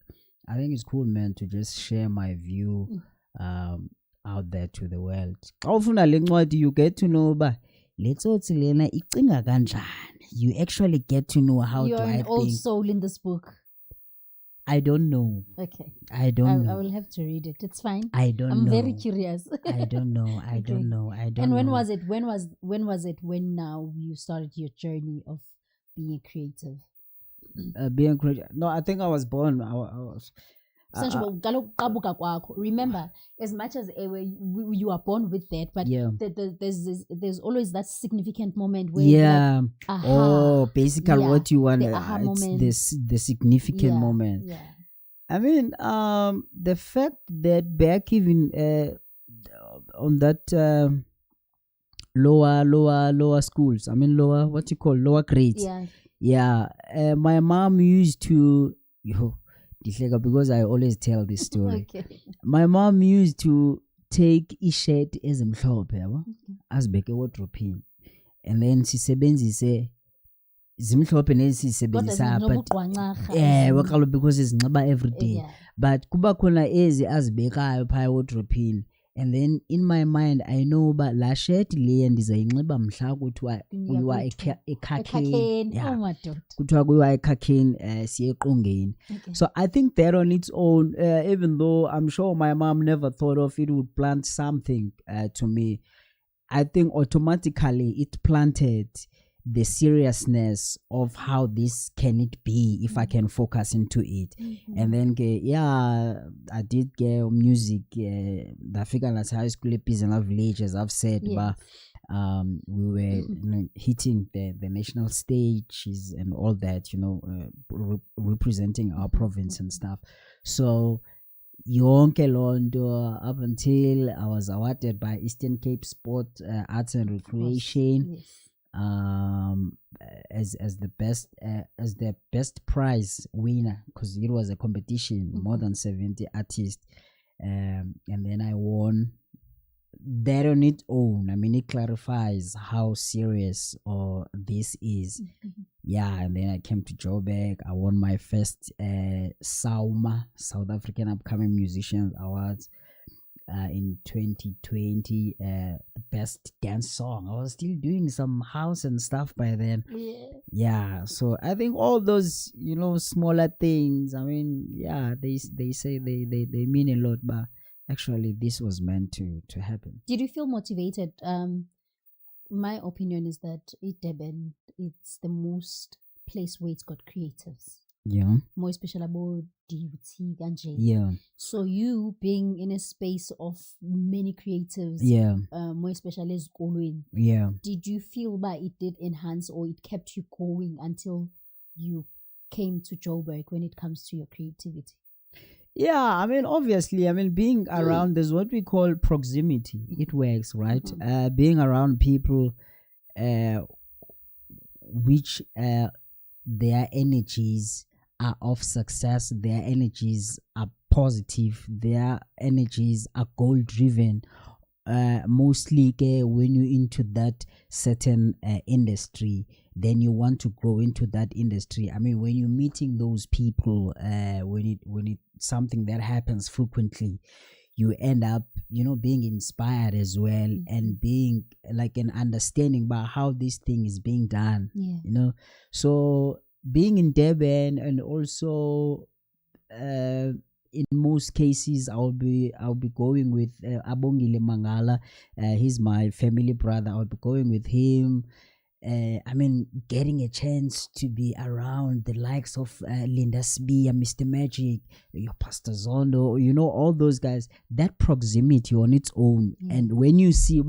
I think it's cool, man, to just share my view out there to the world. Xa ufunda le ncwadi, you get to know uba le tsotsi lena icinga kanjani. You actually get to know how You're do I an old think. soul in this book. I don't know. Okay. I don't know. I will have to read it. It's fine. I don't I'm know. very curious. I don't know. I Okay. don't know. I don't And when know. was it? When was it when now you started your journey of being a creative? Being creative? No, I think I was born. I was. Kaloku qabuka kwakho. Remember, as much as you are born with that, but Yeah. there's always that significant moment where you're Yeah. like, aha. Oh, basically, Yeah, what you want? the aha It's moment. the significant Yeah, moment. Yeah. I mean, the fact that back even on that lower schools. I mean, lower grades. Yeah. Yeah. My mom used to because I always tell this story. Okay. My mom used to take ishirt ezimhlophe yabo azibeke wardrobe, and then sisebenzise zimhlophe nezisebenzisa but wakalo because izinxiba every day. Yeah. But kuba khona ezi azibekayo phaya wardrobe, and then in my mind I know ba la shirt le ndizayinxiba mhla kuthiwa kuyiwa ekhakeni. Oh my God. Kuthiwa kuyiwa ekhakeni siye eqongeni. Okay. So I think that on its own, even though I'm sure my mom never thought of it would plant something to me, I think automatically it planted the seriousness of how this can it be if I can focus into it. And then I did get music. The African high school in our village, as I've said, Yes. but we were hitting the national stages and all that, representing our province and stuff. So yonke lonto up until I was awarded by Eastern Cape Sport Arts and Recreation. Yes. As the best prize winner, because it was a competition, more than 70 artists, and then I won. That on its own, I mean, it clarifies how serious this is. Yeah, and then I came to Joburg. I won my first SAUMA, South African Upcoming Musicians Awards. In 2020, the best dance song. I was still doing some house and stuff by then. Yeah, so I think all those smaller things, I mean, yeah, they say they mean a lot, but actually this was meant to happen. Did you feel motivated? My opinion is that Durban, it's the most place where it's got creatives. Yeah. more especially about DUT kanje. Yeah. So you being in a space of many creatives, Yeah. more especially ezikolweni, Yeah. did you feel that it did enhance or it kept you going until you came to Joburg when it comes to your creativity? Yeah, I mean, obviously, I mean, being around, there's what we call proximity. It works, right? Being around people which their energies are of success, their energies are positive, their energies are goal driven. Mostly when you're into that certain industry, then you want to grow into that industry. I mean, when you're meeting those people, when it's something that happens frequently, you end up, being inspired as well, and being like an understanding about how this thing is being done. Yeah. So being in Durban, and also in most cases I'll be going with Abongile Mangala. He's my family brother. I'll be going with him. I mean, getting a chance to be around the likes of Linda Spear, Mr. Magic, your Pastor Zondo, all those guys, that proximity on its own. And when you see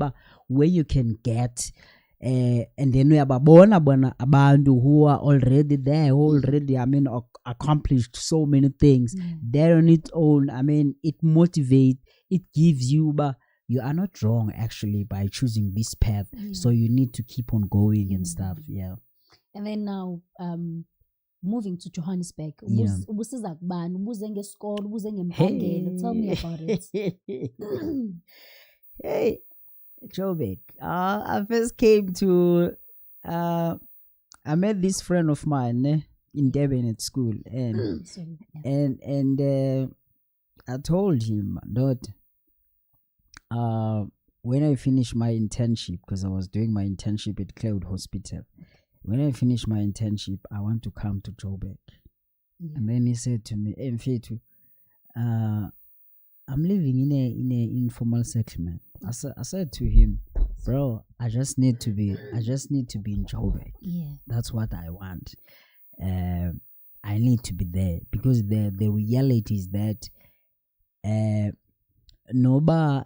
where you can get, and then we have abantu who are already there, who already, I mean, accomplished so many things. There on its own, I mean, it motivates, it gives you, but you are not wrong actually by choosing this path. So you need to keep on going and stuff. Yeah. And then now, moving to Johannesburg, ubusiza kubani, ubuze ngesikole, ubuze ngempangelo. Tell me about it. Hey, Joburg. I first came to, I met this friend of mine in Durban at school, and I told him that when I finished my internship, because I was doing my internship at Cloud Hospital, when I finished my internship, I want to come to Joburg. And then he said to me, hey, Mfethu, I'm living in a informal settlement. I said to him, bro, I just need to be in Joburg. That's what I want. I need to be there, because the reality is that noba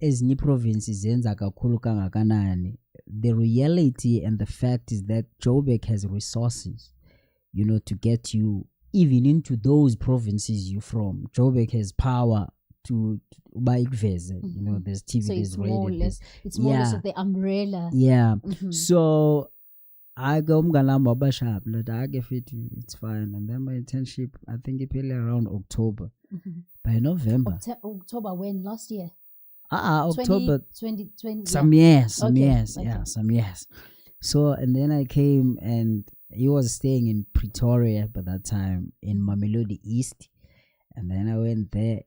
ezinye provinces zenza kakhulu kangakanani, the reality and the fact is that Joburg has resources, to get you even into those provinces you're from. Joburg has power to buy there's TV, so there's radio. It's more or less of the umbrella. Yeah. So I go mganamba sharp, it's fine. And then my internship, I think it really around October. By November. October when? Last year? October 2020. Some years. So, and then I came, and he was staying in Pretoria by that time, in Mamelodi East. And then I went there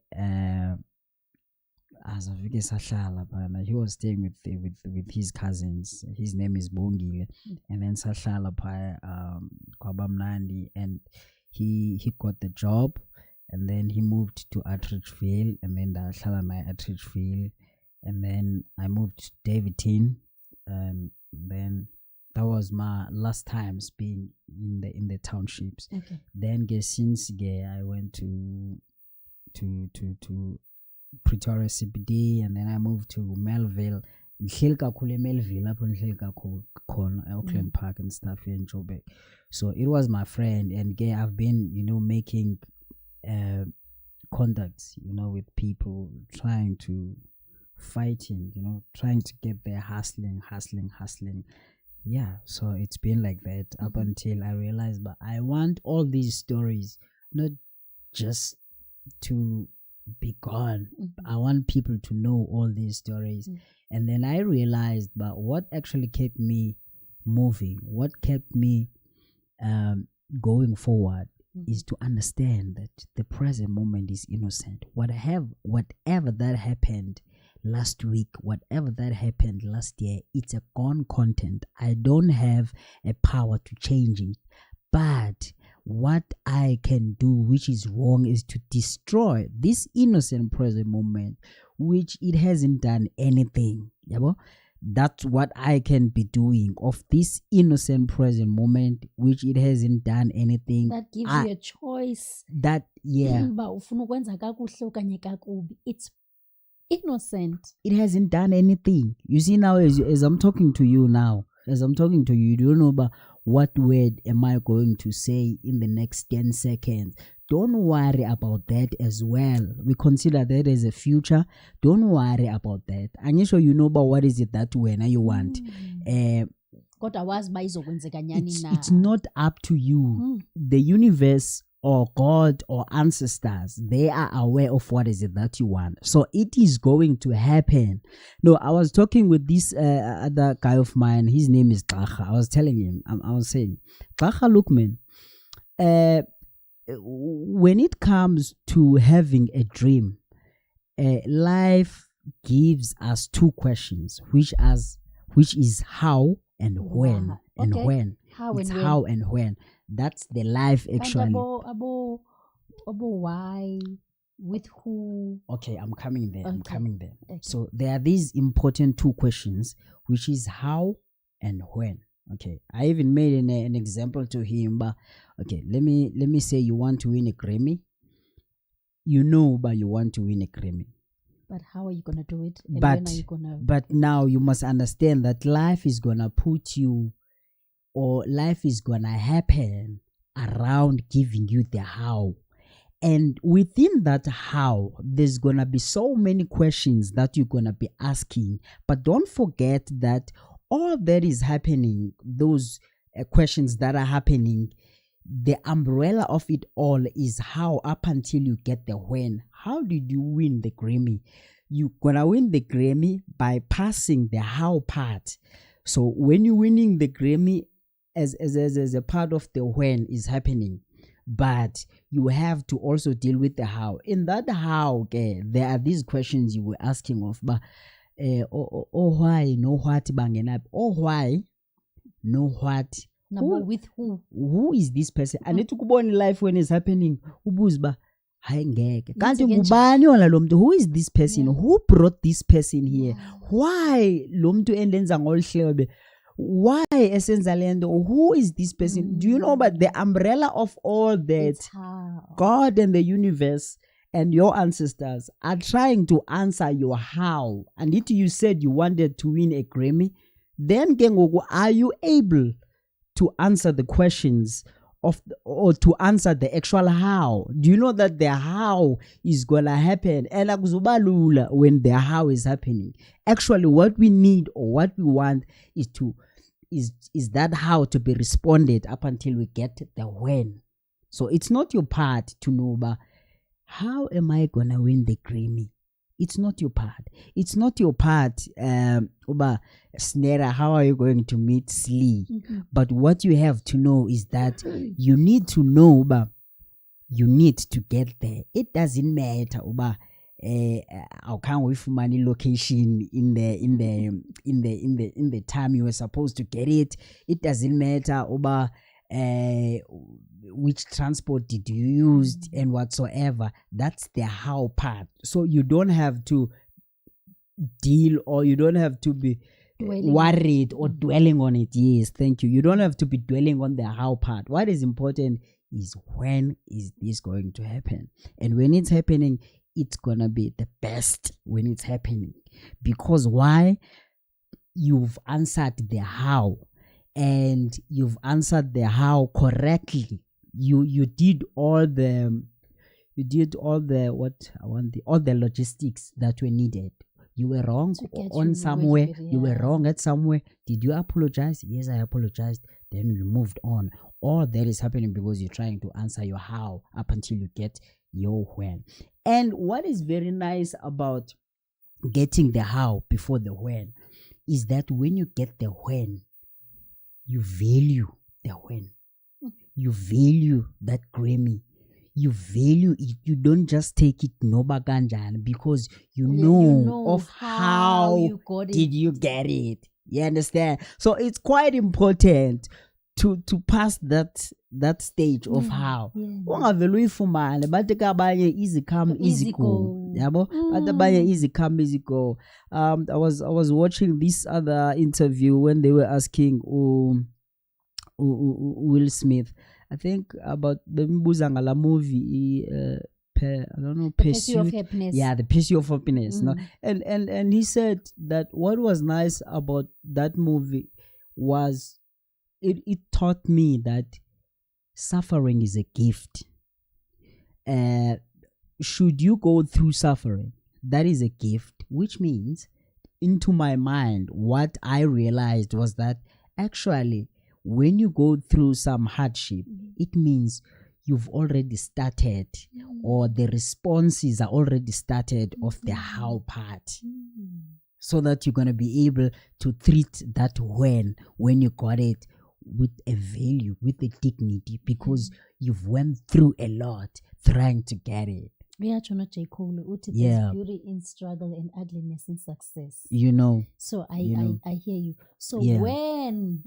as a he was staying with his cousins. His name is Bongile. And then Sahlala Kwabamnandi, and he got the job. And then he moved to Atteridgeville, and then Atteridgeville, and then I moved to Davidton, and then that was my last times being in the townships. Then since I went to Pretoria CBD, and then I moved to Melville. Melville up in Auckland Park and stuff here in Joburg. So it was my friend, and I've been making contacts with people, trying to trying to get there, hustling. So it's been like that up until I realized, but I want all these stories not just to be gone. I want people to know all these stories. And then I realized, but what actually kept me moving, what kept me going forward, is to understand that the present moment is innocent. Whatever that happened last week, whatever that happened last year, it's a gone content. I don't have a power to change it. But what I can do, which is wrong, is to destroy this innocent present moment, which it hasn't done anything. that's what I can be doing of this innocent present moment, which it hasn't done anything. That gives you a choice. That, yeah. Uba ufuna ukwenza kakuhle okanye kakubi. It's innocent. It hasn't done anything. You see now, as I'm talking to you now, you don't know about what word am I going to say in the next 10 seconds. Don't worry about that as well. We consider that as a future. Don't worry about that. I'm sure you know about what is it that when you want. It's not up to you. The universe or God or ancestors, they are aware of what is it that you want. So it is going to happen. No, I was talking with this other guy of mine. His name is Tlacha. I was telling him, I was saying, Tlacha, look, man, when it comes to having a dream, life gives us two questions, which is how and when. Wow. And Okay. when. How It's and how and when. That's the life actually. Abo why, with who? Okay, I'm coming there. I'm Okay. coming there. Okay. So there are these important two questions, which is how and when. Okay, I even made an example to him. But okay, let me say you want to win a Grammy. You know, but you want to win a Grammy. But how are you gonna do it? And But when are you gonna? but now you must understand that life is gonna put you, or life is gonna happen around giving you the how. And within that how, there's gonna be so many questions that you're gonna be asking. But don't forget that all that is happening, those questions that are happening, the umbrella of it all is how, up until you get the when. How did you win the Grammy? You're gonna win the Grammy by passing the how part. So when you're winning the Grammy, as a part of the when is happening, but you have to also deal with the how. In that how, okay, there are these questions you were asking of, but why, no what, banging up, why, no what. Number with who? Who is this person? I need to go on in life when it's happening. Ubuzba, hayi ngeke. Kanti Ngithe ke nje- ngubani wona lo muntu? Who is this person? Yeah. Who brought this person here? Yeah. Why lo muntu endenza ngolhlebe? Why esenza lento? Who is this person? Do you know about the umbrella of all that? It's how. God and the universe and your ancestors are trying to answer your how. And if you said you wanted to win a Grammy, then kengoku, are you able to answer the questions or to answer the actual how? Do you know that the how is gonna happen? And akuzubalula when the how is happening. Actually, what we need or what we want is that how to be responded up until we get the when. So it's not your part to know about how am I gonna win the Grammy. It's not your part. It's not your part, Uba Snera, how are you going to meet Slee? But what you have to know is that you need to know, Uba, you need to get there. It doesn't matter, Uba, how can we find money location in the time you were supposed to get it. It doesn't matter, Uba, which transport did you use and whatsoever. That's the how part. So you don't have to deal, or you don't have to be worried or dwelling on it. Yes, thank you. You don't have to be dwelling on the how part. What is important is when is this going to happen? And when it's happening, it's gonna be the best when it's happening. Because why? You've answered the how, and you've answered the how correctly. You did all the all the logistics that were needed. You were wrong on somewhere. You were wrong at somewhere. Did you apologize? Yes, I apologized. Then we moved on. All that is happening because you're trying to answer your how up until you get your when. And what is very nice about getting the how before the when is that when you get the when, you value the when. You value that Grammy. You value it. You don't just take it noba kanjani because you know of how you got it. did you get it. You understand? So it's quite important to pass that stage of how. Ungavele uyifumane bathi kabanye easy come easy go. yabo but abanye easy come easy go. I was watching this other interview when they were asking Will Smith, I think, about the Mbuzangala movie, I don't know, Pursuit of Happiness. Yeah, the Pursuit of Happiness. No? And he said that what was nice about that movie was it taught me that suffering is a gift. Should you go through suffering, that is a gift, which means, into my mind, what I realized was that actually when you go through some hardship, it means you've already started, or the responses are already started of the how part, so that you're going to be able to treat that when you got it with a value, with a dignity, because you've went through a lot trying to get it. There's beauty in struggle and ugliness in success. So I hear you. So when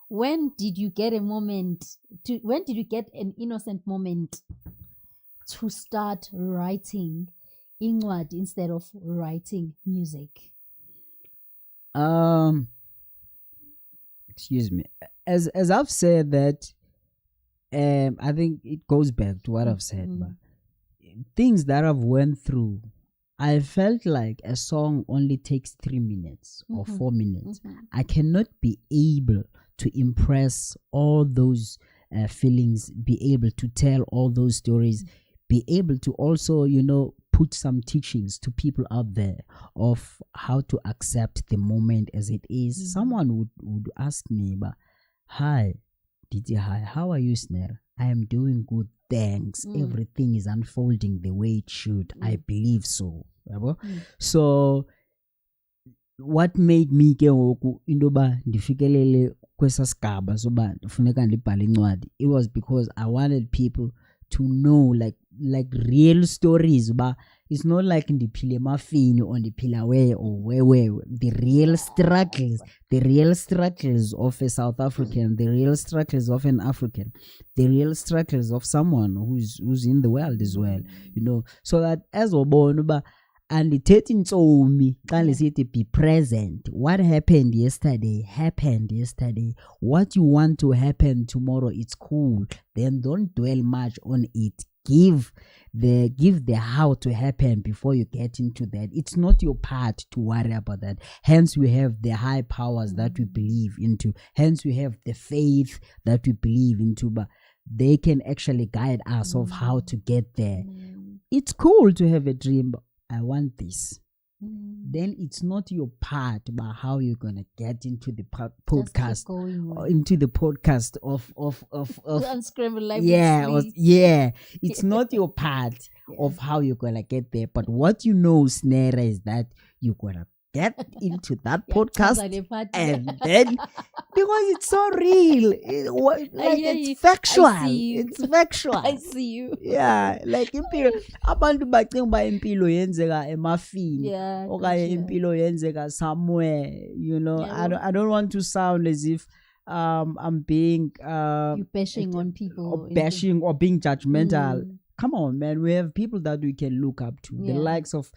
when did you get a moment when did you get an innocent moment to start writing incwadi instead of writing music? Excuse me. As I've said that, I think it goes back to what I've said, but things that I've went through, I felt like a song only takes 3 minutes or 4 minutes. I cannot be able to impress all those feelings, be able to tell all those stories, be able to also, put some teachings to people out there of how to accept the moment as it is. Someone would ask me, but hi, DJ, hi, how are you, Snare? I am doing good, thanks. Everything is unfolding the way it should. I believe so. So what made me ke ngoku into ba ndifikelele kwesa sigaba soba ndifuneka ndibhale incwadi, it was because I wanted people to know like real stories, but it's not like ndiphile emafini or ndiphila where or where the real struggles of a South African, the real struggles of an African, the real struggles of someone who's in the world as well, so that as obona ba andithethe intsomi xa lisithi be present. What happened yesterday, what you want to happen tomorrow, it's cool, then don't dwell much on it. Give the how to happen before you get into that. It's not your part to worry about that. Hence we have the high powers that we believe into, hence we have the faith that we believe into, but they can actually guide us of how to get there. It's cool to have a dream, but I want this. Then it's not your part about how you're gonna get into the podcast, or into the podcast of Unscramble Life. It's not your part of how you're gonna get there, but what Snare, is that you're gonna get into that podcast, and then because it's so real, it's factual. It's factual. I see you. Yeah, like impilo abantu bacinga uba impilo yenzeka emafini okanye impilo yenzeka somewhere, I don't want to sound as if I'm being you bashing on people, or bashing or being judgmental. Come on, man. We have people that we can look up to. The likes of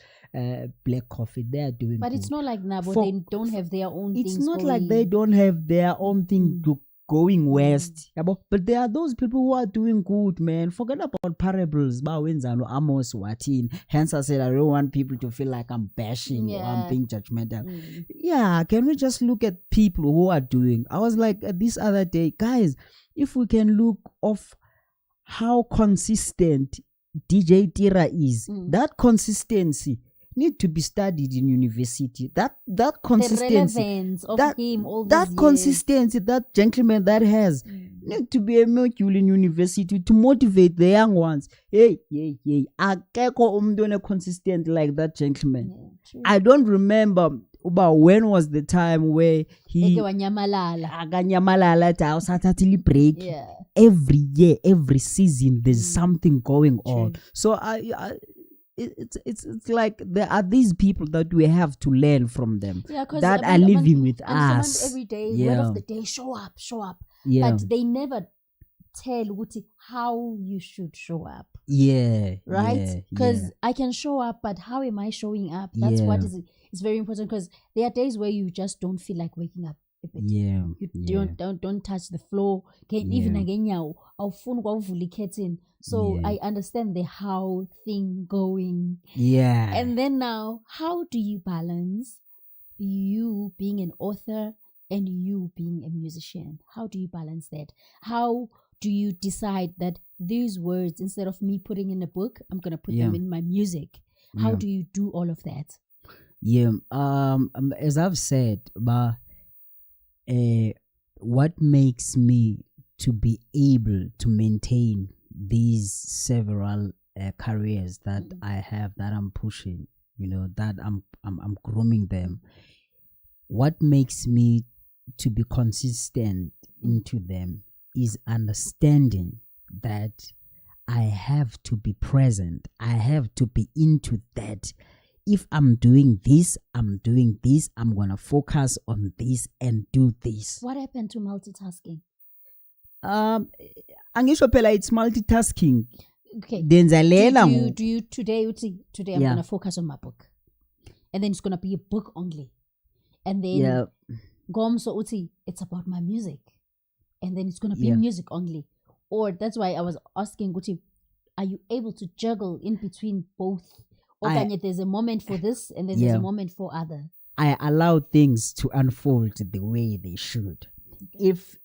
Black Coffee. They are doing but good. It's not like Nabo, they don't have their own things. It's not like they don't have their own thing going west. But there are those people who are doing good, man. Forget about parables. Amos Watin. Hence I said I don't want people to feel like I'm bashing or I'm being judgmental. Yeah, can we just look at people who are doing? I was like this other day, guys, if we can look off how consistent DJ Tira is, that consistency need to be studied in university. That consistency, the relevance of him, all that these consistency, years. that gentleman that has need to be a module in university to motivate the young ones. Hey, akekho umuntu consistent like that gentleman. I don't remember about when was the time where he akanyamalala awusathathile break. Every year, every season, there's something going on. So it's like there are these people that we have to learn from them, that are living with us every day. Word of the day, show up. But they never tell Wuti how you should show up. Yeah. right? Because yeah. I can show up, but how am I showing up? That's what Yeah. is very important, because there are days where you just don't feel like waking up. Yeah. You yeah. don't touch the floor. Even Yeah. again, so Yeah. I understand the how thing going. Yeah. And then now, how do you balance you being an author and you being a musician? How do you balance that? How do you decide that these words, instead of me putting in a book, I'm gonna put them Yeah. in my music? How Yeah. do you do all of that? Yeah. As I've said, but what makes me to be able to maintain these several careers that I have, that I'm pushing, that I'm grooming them. What makes me to be consistent into them is understanding that I have to be present. I have to be into that. If I'm doing this, I'm gonna focus on this and do this. What happened to multitasking? Angisho phela it's multitasking. Okay. Denzalela Do you today I'm Yeah. gonna focus on my book, and then it's gonna be a book only, and then Gomso uti it's about my music, and then it's gonna be Yeah. music only. Or that's why I was asking Guti, are you able to juggle in between both? Or there's a moment for this and then there's a moment for other. I allow things to unfold the way they should. If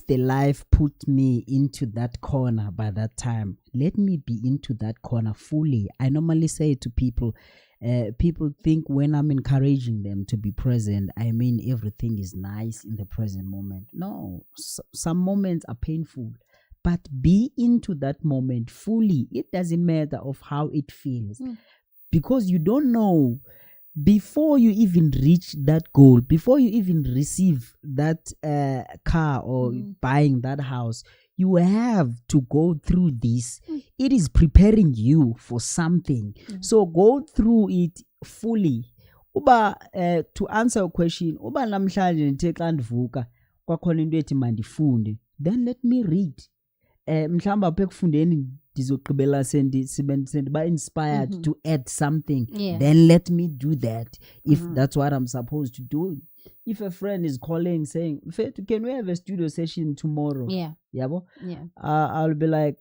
the life put me into that corner by that time, let me be into that corner fully. I normally say to people, people think when I'm encouraging them to be present, I mean everything is nice in the present moment. No, some moments are painful, but be into that moment fully. It doesn't matter of how it feels, because you don't know. Before you even reach that goal, before you even receive that car or buying that house, you have to go through this. It is preparing you for something. So go through it fully. Uba to answer your question, uba namhlanje nithe xa ndivuka kwakhona into ethi mandifunde, then let me read. Mhlawumbe apha ekufundeni ndizogqibela sendiba inspired to add something, then let me do that if that's what I'm supposed to do. If a friend is calling saying, can we have a studio session tomorrow? I'll be like,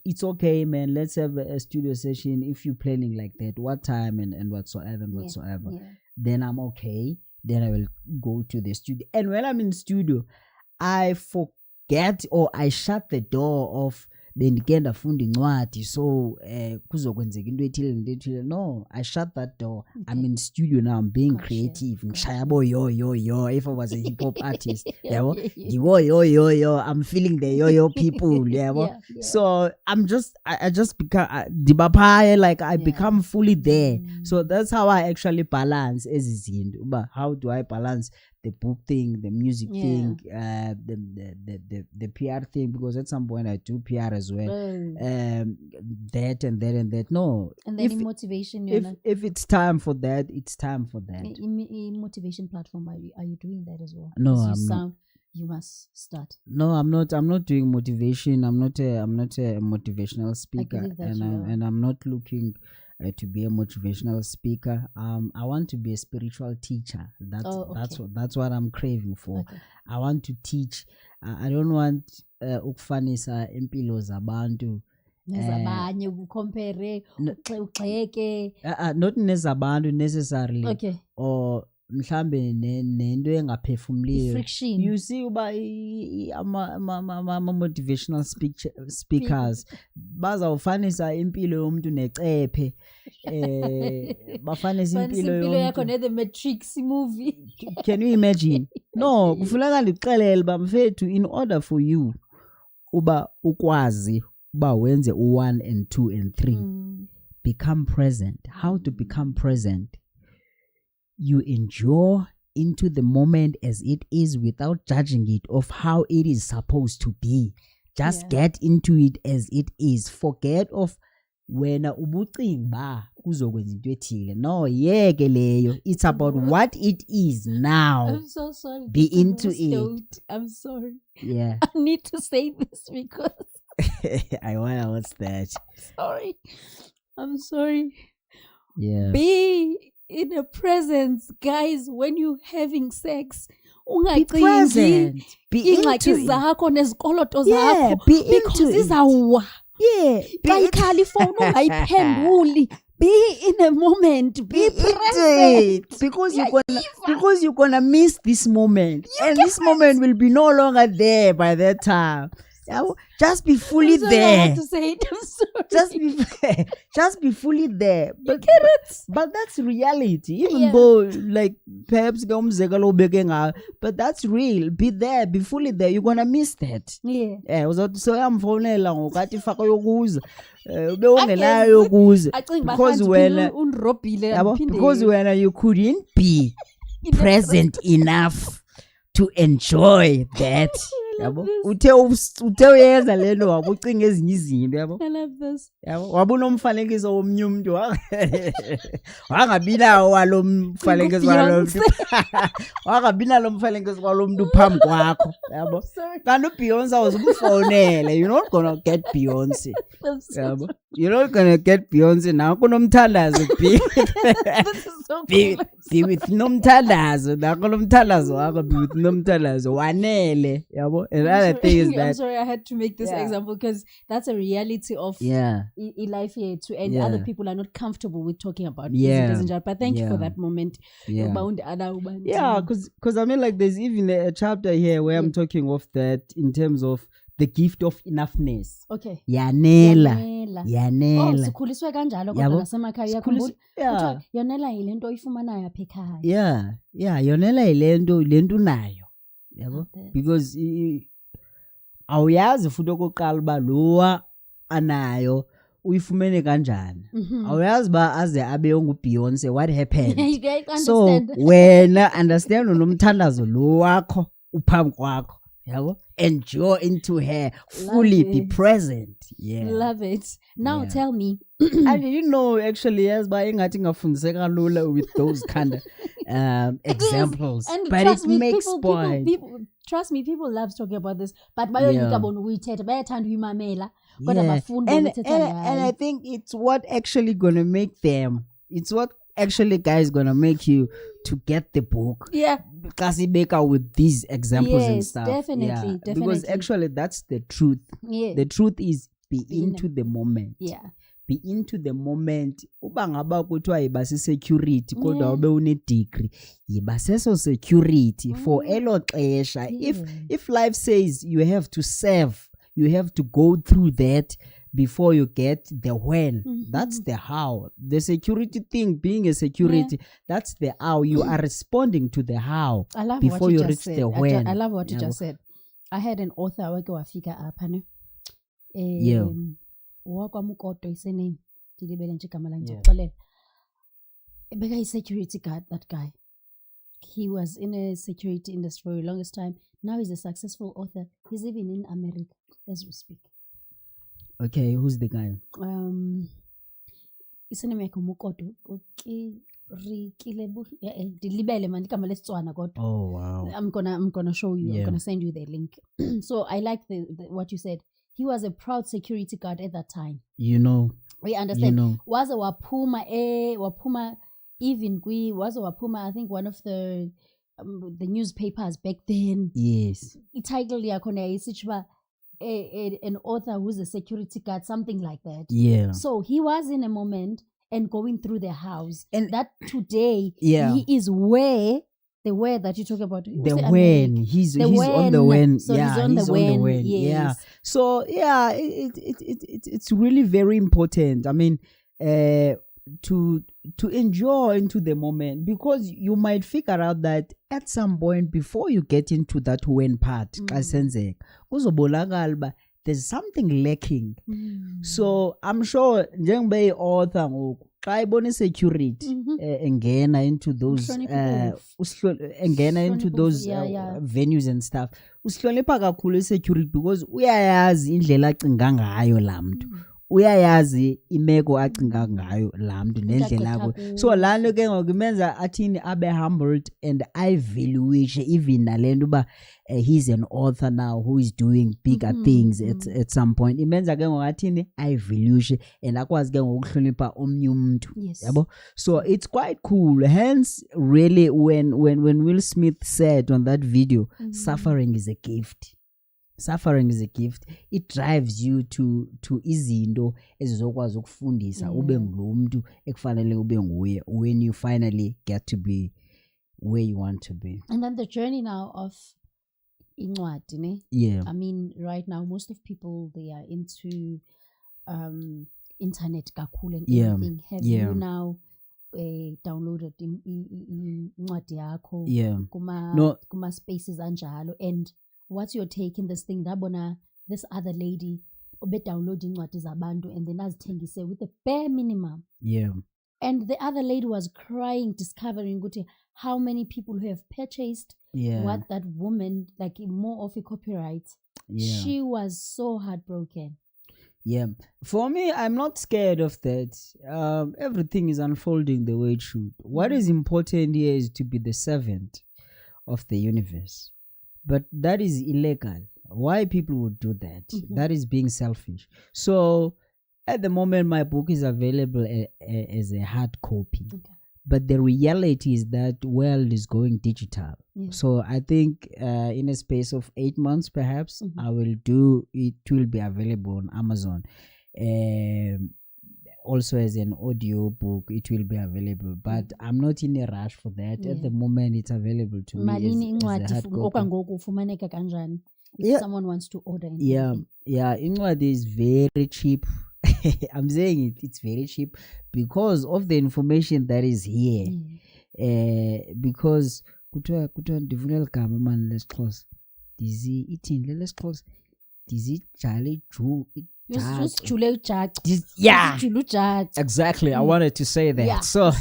it's okay, man, let's have a studio session if you're planning like that, what time and whatsoever. Then I'm okay. Then I will go to the studio, and when I'm in studio, I forget or I shut the door of bendike ndafunda incwadi so kuzokwenzeka into ethile. No, I shut that door. I'm in studio now, I'm being creative. Ngishaya bo yo if I was a hip hop artist. Yabo yo I'm feeling the yo people. Yabo. So I'm just I just become dibapaya, like I become fully there. So that's how I actually balance ezizinto. But how do I balance the book thing, the music thing, the PR thing? Because at some point I do PR as well. That and that and that. No. And then in motivation, if it's time for that, it's time for that. In motivation platform, are you doing that as well? No, I'm not. You must start. No, I'm not doing motivation. I'm not a motivational speaker, and I'm not looking to be a motivational speaker. I want to be a spiritual teacher. That's what I'm craving for. Okay. I want to teach. I don't want ukufanisa impilo zabantu nezabanye ukucompare ugxeke. Not nezabantu necessarily. Okay. Or mhlambe nento engaphefumliyo. Friction. You see uba ama motivational speakers bazawufanisa impilo yomuntu necephe. Bafanisa impilo yakho ne The Matrix movie. Can you imagine? No, kufuneka ndixelele ba mfethu, in order for you uba ukwazi uba wenze u1 and 2 and 3, become present. How to become present? You endure into the moment as it is without judging it of how it is supposed to be. Just get into it as it is. Forget of wena ubucinga kuzokwenza into ethile. No, yeke leyo. It's about what it is now. I'm so sorry. Be into it. I'm sorry. Yeah. I need to say this because I wanna watch that. Sorry. I'm sorry. Yeah. Be in a presence, guys, when you having sex. Be present. Be Ingxaki into it. zakho nezikoloto Yeah, zakho be because into it. izawuwa. Yeah. Xa ikhala ifowuni ungayiphenduli. Be in a moment. Be present. it. Because you're gonna miss this moment. And this moment will be no longer there by that time. Just be fully I'm sorry, I there. had to say it. I'm sorry. Just be fully there. You get it? But that's reality. Even Yeah. though like perhaps but that's real. Be there, be fully there. You're gonna miss that. Yeah. Uzothi soyamfonela ngokathi faka yokuza. Ube ungenayo yokuza. Because when you couldn't be present enough to enjoy that. Yabo uthe uyenza lento wabucinga ezinye izinto yabo. I love this. Yabo wabona umfanekiso womnye umuntu wangabinawo walomfanekiso walomuntu. Wangabinalo umfanekiso walomuntu phambi kwakho yabo. Kanti uBeyonce uzumfonele, you're not gonna get Beyonce. Yabo you're not gonna get Beyonce now kunomthandazo be with nomthandazo nakho nomthandazo wakho be with nomthandazo wanele yabo. Another thing is that I'm sorry I had to make this example because that's a reality of life here too, and other people are not comfortable with talking about it. But thank you for that moment. Because I mean, like, there's even a chapter here where I'm talking of that in terms of the gift of enoughness. Okay. Yanela. Sikhuliswe kanjalo kodwa nasemakhaya yakhumbula. Yanela yilento oyifumanayo apha ekhaya. Yonela yilento unayo. Yabo because awuyazi futhi okoqala ba lowa anayo uyifumene kanjani. Awuyazi ba aze abe unguBeyonce what happened. So wena understand nomthandazo lo wakho uphambi kwakho yabo enjoy into her fully be present. Love it. Now tell me I didn't know actually yes ba engathi ngafundiseka lula with those kind of examples but it makes point. Trust me, people love talking about this, but bayoyika bona ukuyithetha bayathanda uyimamela kodwa bafunda ukuthetha ngayo. And I think it's what actually gonna make them. It's what actually guys gonna make you to get the book. Kasibeka with these examples and stuff. Definitely. Because actually that's the truth. The truth is be into the moment. Be into the moment. Uba ngaba kuthiwa yiba security kodwa ube une degree yiba seso security for elo xesha. If life says you have to serve, you have to go through that before you get the when. That's the how. The security thing, being a security, that's the how. You are responding to the how before you reach the when. I love what you just said. I had an author wake wafika apha ne. Wakwamukoto isename dilibele nje igama la ngixoxelela. Beka i-security guard, that guy. He was in a security industry for the longest time. Now he's a successful author. He's even in America as we speak. Okay, who's the guy? Isename yakhe Mukoto Kilebu. Dilibele man igama lesitswana kodwa. Oh wow. I'm gonna show you. I'm gonna send you the link. So I like the what you said. He was a proud security guard at that time. You know. We understand. Waze waphuma even waze waphuma, I think one of the newspapers back then. Yes. Title yakhona isichba an author who's a security guard, something like that. Yeah. So he was in a moment and going through the house. And that today he is where the way that you talk about he's on the when. So he's on the when. Yes. Yeah. So it's really very important. I mean, to enjoy into the moment, because you might figure out that at some point before you get into that when part, there's something lacking. So I'm sure njengoba author ngoku xa ibona security engena into those venues and stuff, usihlonipha kakhulu security because uyayazi indlela acinga ngayo la mntu uyayazi imeko acinga ngayo laa mntu nendlela yakho. Kucaca So laa nto ke ngoku imenza athini abe humbled, and I valuishe even nale nto uba he's an author now who is doing bigger things at some point. Imenza ke ngoku athini I valuishe and akwazi ke ngoku ukuhlonipha omnye umntu. Yes. Yabo? So it's quite cool. Hence really when Will Smith said on that video, suffering is a gift. Suffering is a gift. It drives you to izinto ezizokwazi ukufundisa ube ngulo mntu ekufanele ube nguye when you finally get to be where you want to be. And then the journey now of incwadi, ne? Yeah. I mean, right now most of people, they are into internet kakhulu and everything. Have you now downloaded incwadi yakho kuma spaces anjalo? And what's your take in this thing? Dabona this other lady obe-download incwadi zabantu and then azithengise with a bare minimum. Yeah. And the other lady was crying, discovering how many people who have purchased what that woman, like more of a copyright. Yeah. She was so heartbroken. Yeah. For me, I'm not scared of that. Everything is unfolding the way it should. What is important here is to be the servant of the universe. But that is illegal. Why people would do that? That is being selfish. So at the moment, my book is available as a hard copy. Okay. But the reality is that world is going digital. Yeah. So I think in a space of 8 months, perhaps, I will do, it will be available on Amazon. Also as an audio book, it will be available. But I'm not in a rush for that. Yeah. At the moment, it's available to me as a hard copy. If someone wants to order anything. Yeah, incwadi is very cheap. I'm saying it's very cheap because of the information that is here. Because kuthiwa ndifuna eligama man lesixhosa ndizi ithini lesixhosa ndizijale ju exactly. I wanted to say that. So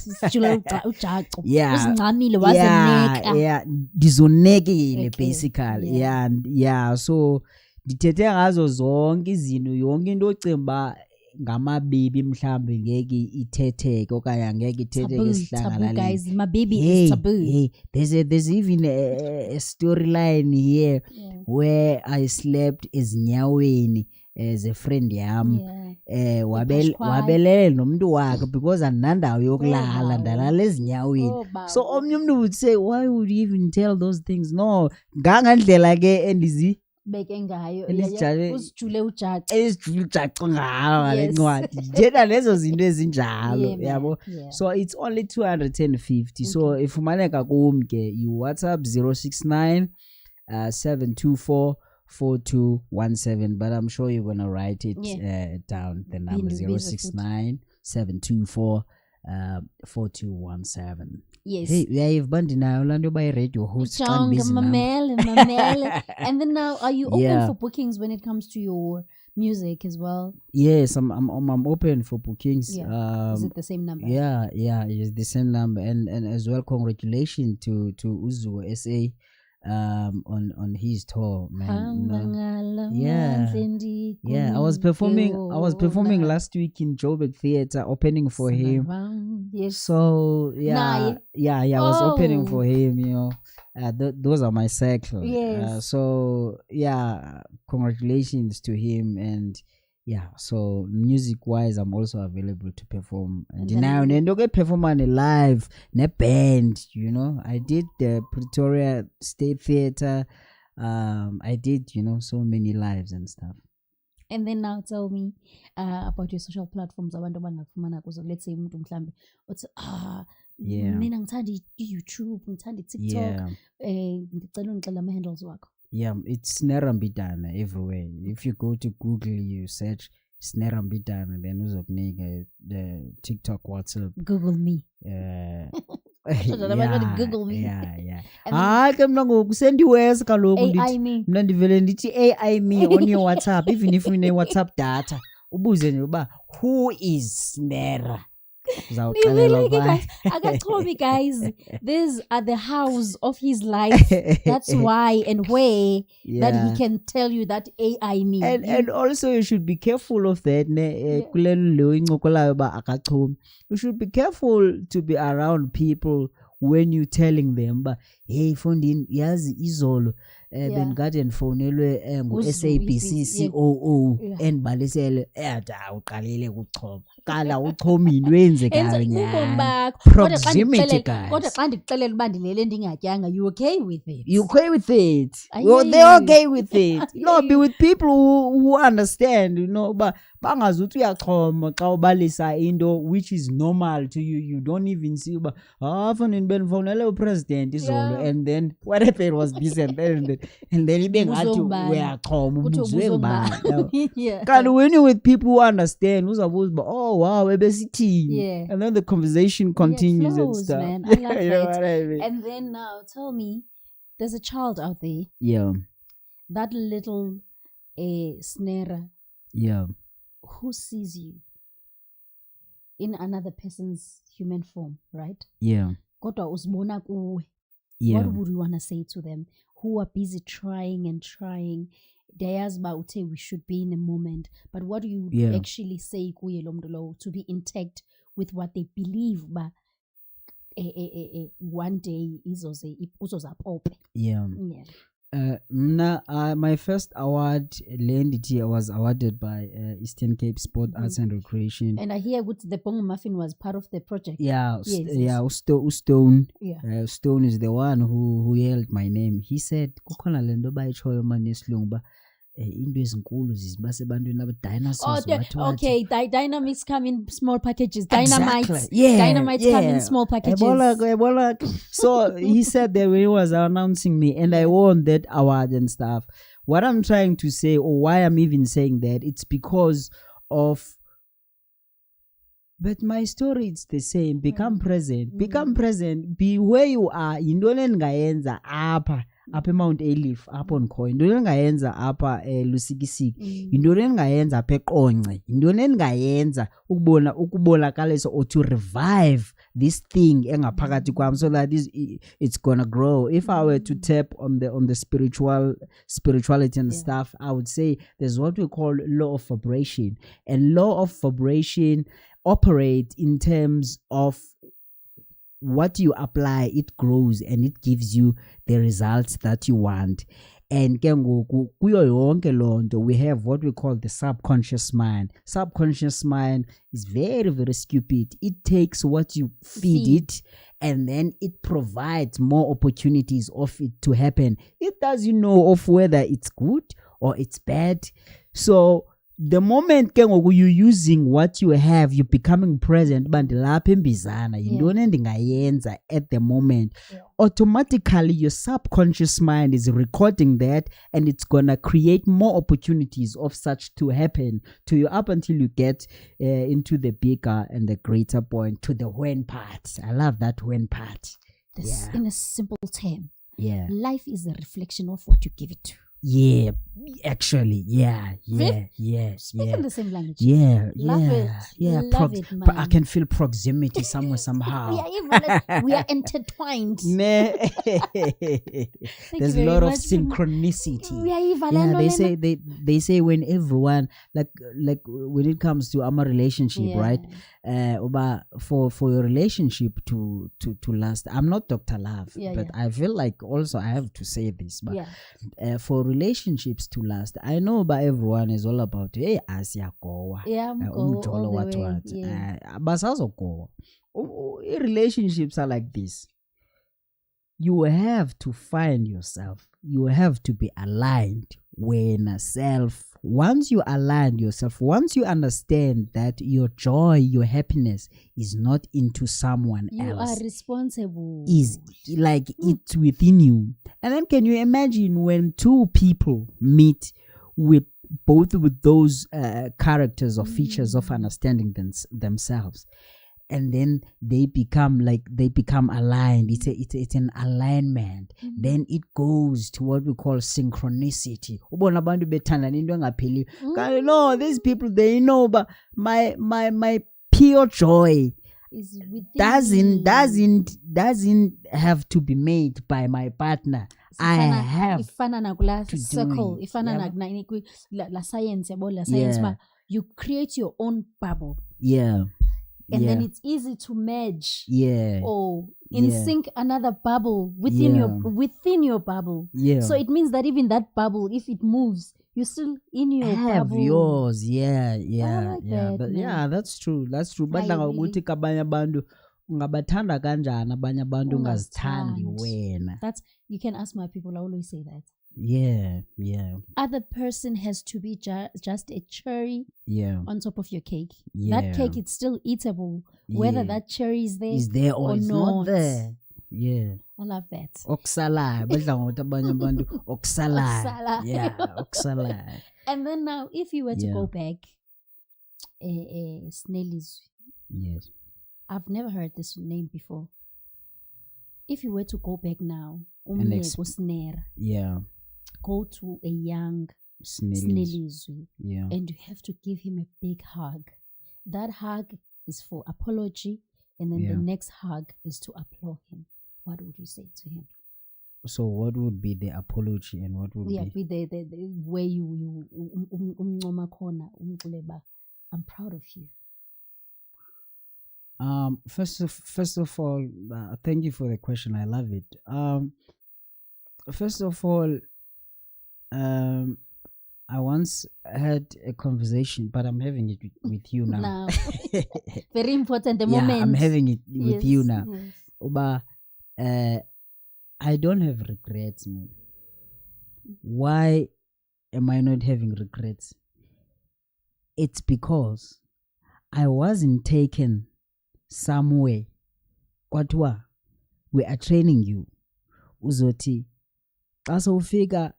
ndizonekile basically. Yeah, so ndithethe ngazo zonke izinto, yonke into ocimba ngamabibi mhlambe ngeke ithetheke okanye angeke ithetheke sihlanganale. Guys, my baby is taboo. Hey, there's even a storyline here where I slept ezinyaweni as a friend yam. Wabelele nomuntu wakhe because andinandawo yokulala, ndalala ezinyaweni. So omnye umuntu would say, why would you even tell those things? No, ngangandlela ke endizi beke ngayo uzijule ujaco ngayo ngale ncwadi njena lezo zinto ezinjalo yabo. So it's only 250. So ifumaneka kum ke you WhatsApp 069 724 4217, but I'm sure you're gonna write it down, the number 069 724 4217. Yes. Hey, you've been now land by radio host. Mamele. And then now, are you open for bookings when it comes to your music as well? Yes, I'm open for bookings. Is it the same number? Yeah, it's the same number, and as well, congratulations to Uzu SA on his tour, man. I was performing last week in Joburg Theatre, opening for him. Yes. So I was opening for him, you know. Those are my circle. Yes. So congratulations to him. And so music wise, I'm also available to perform. And now get perform on a live ne band, you know. I did the Pretoria State Theatre. I did, so many lives and stuff. And then now tell me about your social platforms. Abantu bangafumana kuzo. Let's say umuntu mhlambe uthi mina ngithanda YouTube, ngithanda TikTok. Ngicela ungixela ama handles wakho. Yeah, it's Snerambidana everywhere. If you go to Google, you search Snerambidana, then uzokunika the TikTok, WhatsApp. Google me. Google me. Hayi ke mina ngokusendiwesa kaloku ndithi mina ndivele ndithi AI me on your WhatsApp, even if you need WhatsApp data ubuze nje uba who is Snera. Uzawuxelela guys, Agachobi, guys, these are the house of his life. That's why and where that he can tell you that AI me. And also you should be careful of that. You should be careful to be around people when you telling them, but hey, Fondin, yazi izolo bengade ngifonelwe ngu-SABC COO endibalisele uqalile ukuchoma. Qala uchomini wenze kanye. Proximity, guys. Kodwa xa ndikuxelela uba ndilele ndingatyanga, you okay with it? You okay with it? Well, they're okay with it. Be with people who understand, but bangazuthi uyachoma xa ubalisa into which is normal to you. You don't even see uba fanele benfonele upresident izolo, and then what happened was this and then ibe ngathi uyachoma ubuzwe ngibani. Kanti when you with people who understand, uzabuza uba oh wow ebesithini, and then the conversation continues flows, and stuff. Man. I love you know it. what I mean? And then now tell me, there's a child out there, that little snare, who sees you in another person's human form, right? Kodwa usibona kuwe. What would you want to say to them who are busy trying? There's about we should be in a moment, but what do you actually say kuye lo mntu lowo to be intact with what they believe ba one day uzoza pope? My first award I was awarded by Eastern Cape Sport Arts and Recreation, and I hear the Bongo Muffin was part of the project. Stone. Stone is the one who yelled my name. He said kukhona lento bayichoyo manje esilungu ba into ezinkulu zibase ebantwini aba dinosaurs. Okay, dynamics come in small packages. Dynamites come in small packages. So he said that when he was announcing me, and I won that award and stuff. What I'm trying to say, or why I'm even saying that, it's because of. But my story, it's the same. Become present. Become present. Be where you are. Indole ngayenza apa Mount Elif, apha Nkhoyo. Indole ngayenza apa Lusikisiki. Indole ngayenza apha eQonce. Indole ngayenza ukubonakalisa or to revive this thing engaphakathi kwami, so that it's gonna grow. If I were to tap on the spirituality and stuff, I would say there's what we call law of vibration, and law of vibration operate in terms of what you apply, it grows and it gives you the results that you want. And kuyo yonke lonto, we have what we call the subconscious mind. Subconscious mind is very, very stupid. It takes what you feed it, and then it provides more opportunities of it to happen. It doesn't know of whether it's good or it's bad. So the moment you're using what you have, you're becoming present, at the moment, automatically your subconscious mind is recording that, and it's gonna create more opportunities of such to happen to you up until you get into the bigger and the greater point, to the when part. I love that when part. In a simple term, life is a reflection of what you give it to. Actually, Speaking the same language. Love it, man. I can feel proximity somehow. We are intertwined. There's a lot of synchronicity. They say when everyone like when it comes to our relationship, right? For your relationship to last, I'm not Dr. Love, but I feel like also I have to say this, but for relationships to last, I know by everyone is all about hey asiyagowa basazogowa. Relationships are like this. You have to find yourself. You have to be aligned when self. Once you align yourself, once you understand that your joy, your happiness is not into someone else. You are responsible. Is like it's within you. And then can you imagine when two people meet with both with those characters or features of understanding themselves, and then they become aligned. It's an alignment. Then it goes to what we call synchronicity. No, these people, they know, but my pure joy, is within doesn't have to be made by my partner. I have ifana na kula to do circle it. ifana Yeah. la science yabo la science Yeah. ma you create your own bubble yeah and yeah. then it's easy to merge yeah or Yeah. sync another bubble within your bubble. yeah So it means that even that bubble, if it moves, you're still in your have bubble. yours yeah like that, but man. yeah that's true but I ngokuthi really- kabanye abantu ungabathanda kanjani abanye abantu ungazithandi Ungazithandi. wena. That's you can ask my people. I always say that. yeah Other person has to be just a cherry yeah on top of your cake. Yeah. That cake is still eatable, whether Yeah. that cherry is there. is there or it's not not. there. Yeah. I love that. Okusalayo badla ngokuthi abanye abantu okusalayo. Okusalayo. Yeah, okusalayo. And then now, if you were to Yeah. go back, Snellies, Yes. I've never heard this name before. If you were to go back now, Snare, Yeah. go to a young Snellies. Snellizwi, Yeah. and you have to give him a big hug. That hug is for apology, and then Yeah. the next hug is to applaud him. What would you say to him? So what would be the apology and what would Yeah, be? be the where you umncoma khona umculeba. I'm proud of you. First of all, thank you for the question. I love it. First of all, I once had a conversation, but I'm having it with you now. Now, very important. The Yeah, moment. I'm having it with you now. Yes. But I don't have regrets, man. Why am I not having regrets? It's because I wasn't taken somewhere. Kwatwa, we are training you. Uzoti, xa sowufika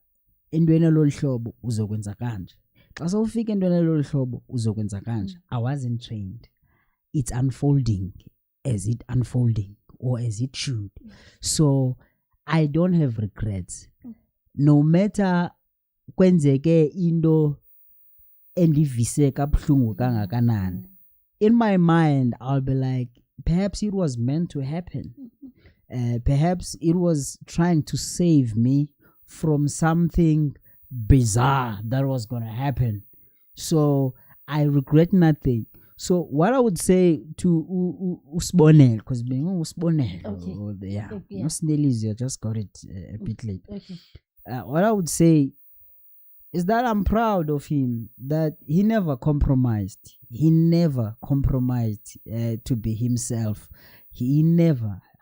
entweni lolu hlobo uzokwenza kanje. Xa sowufika entweni lolu hlobo uzokwenza kanje. I wasn't trained. It's unfolding as it unfolding or as it should. So I don't have regrets. No matter kwenzeke into endivise kabuhlungu kangakanani. In my mind, I'll be like, perhaps it was meant to happen. Perhaps it was trying to save me from something bizarre that was going to happen. So I regret nothing. So what I would say to Usbonel, because being Usbonel, Okay. yeah, Okay, yeah. not Snellies, I just got it a bit late. Okay. What I would say is that I'm proud of him, that he never compromised. He never compromised to be himself.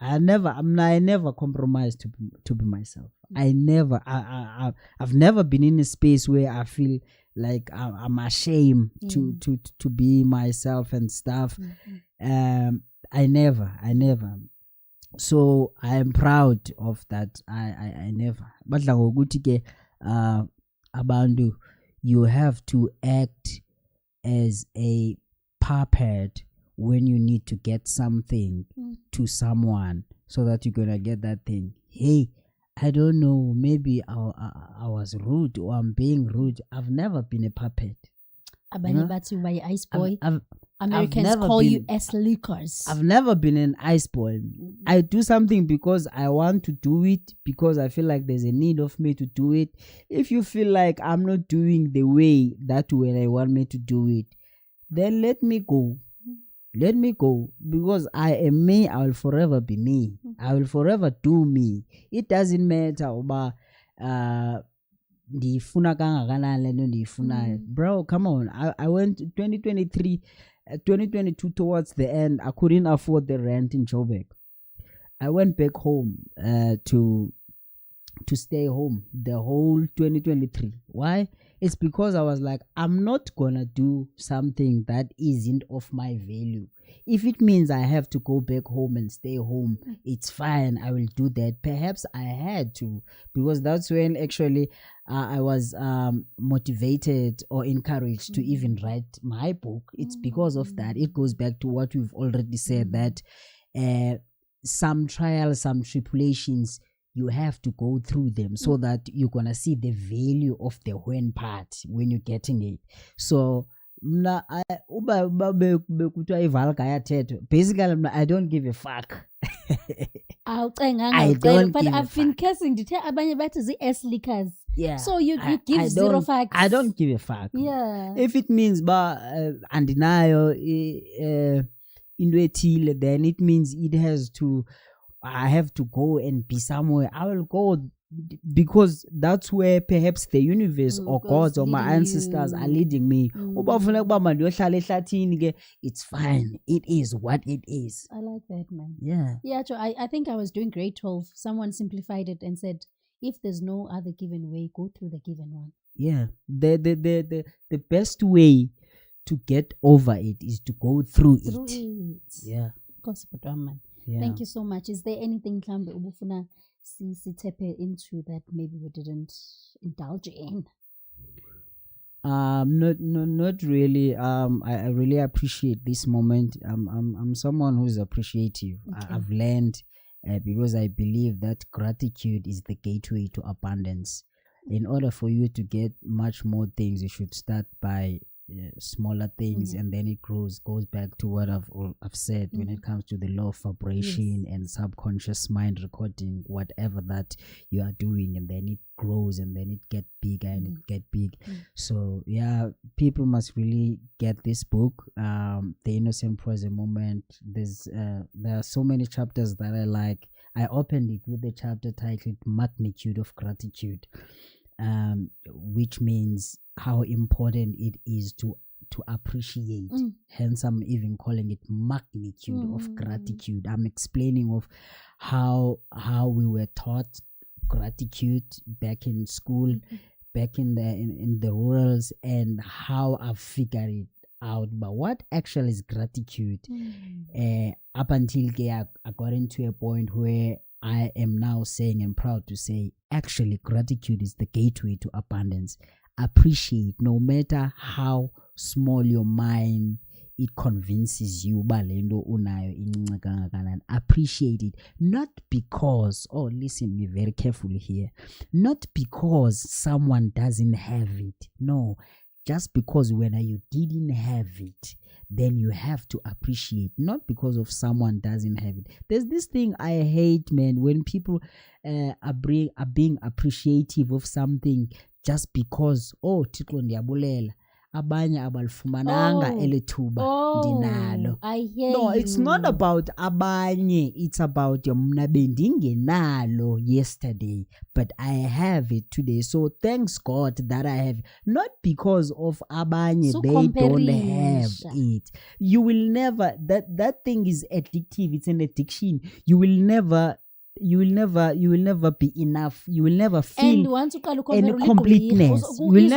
I never compromised to be myself. I've never been in a space where I feel like I'm ashamed to be myself and stuff. I never. So I am proud of that. I never. But like ngokuthi ke abantu, you have to act as a puppet when you need to get something to someone so that you're gonna get that thing. Hey, I don't know, maybe I was rude or I'm being rude. I've never been a puppet. Abanye bathi by ice boy. I've Americans never call you been- S-lickers. I've never been an ice boy. I do something because I want to do it, because I feel like there's a need of me to do it. If you feel like I'm not doing the way that way I want me to do it, then let me go. Let me go, because I am me. I will forever be me. I will forever do me. It doesn't matter about ndifuna kangakanani le nto ndiyifunayo. Bro, come on. I went 2023 2022 towards the end. I couldn't afford the rent in Joburg. I went back home to stay home the whole 2023. Why? It's because I was like, I'm not gonna do something that isn't of my value. If it means I have to go back home and stay home, it's fine. I will do that. Perhaps I had to, because that's when actually I was motivated or encouraged to even write my book. It's because of that. It goes back to what we've already said, that some trials, some tribulations, you have to go through them so that you're gonna see the value of the when part when you're getting it. So mna uba bekuthiwa ivalga yathethwa basically mna I don't give a fuck. Awucenganga I ucela don't but give a I've been fuck. cursing ndithe abanye bathi zii-s lickers. Yeah, So you I give zero don't- facts. I don't give a fuck. Yeah. If it means ba andinayo into ethile, then it means it has to, I have to go and be somewhere. I will go because that's where perhaps the universe or God's God or my leading ancestors you. are leading me. Uba ufuna ukuba mandiyohlala ehlathini ke, it's fine. It is what it is. I like that, man. Yeah. Yeah, Joe, I think I was doing grade 12. Someone simplified it and said, if there's no other given way, go through the given one. Yeah. The best way to get over it is to go through Through it. it. Yeah. Of course, man. Yeah. Thank you so much. Is there anything, Klambe, ubufuna sitepe into that maybe we didn't indulge in? Not really. I really appreciate this moment. I'm someone who's appreciative. Okay. I've learned because I believe that gratitude is the gateway to abundance. In order for you to get much more things, you should start by smaller things, and then it goes back to what I've said when it comes to the law of vibration and subconscious mind recording whatever that you are doing, and then it grows and then it get bigger and it get big. So yeah, people must really get this book, The Innocent Present Moment. There are so many chapters that I like. I opened it with the chapter titled Magnitude of Gratitude, which means how important it is to appreciate. Hence I'm even calling it magnitude of gratitude. I'm explaining of how we were taught gratitude back in school, back in the rurals, and how I figured it out. But what actually is gratitude? Up until I got into a point where I am now saying and proud to say, actually, gratitude is the gateway to abundance. Appreciate, no matter how small your mind it convinces you balendo unayo incinci kangakanani. Appreciate it, not because, listen me very carefully here, not because someone doesn't have it. No, just because when you didn't have it, then you have to appreciate, not because of someone doesn't have it. There's this thing I hate, man, when people are being appreciative of something just because, Thixo ndiyabulela, abanye abalifumananga elethuba ndinalo. I hear No, you. it's not about abanye, it's about mna bendingenalo yesterday, but I have it today. So thanks God that I have it. Not because of abanye, So they don't have comparisha. it. You will never, that thing is addictive. It's an addiction. You will never be enough. You will never And feel once you any completeness. You will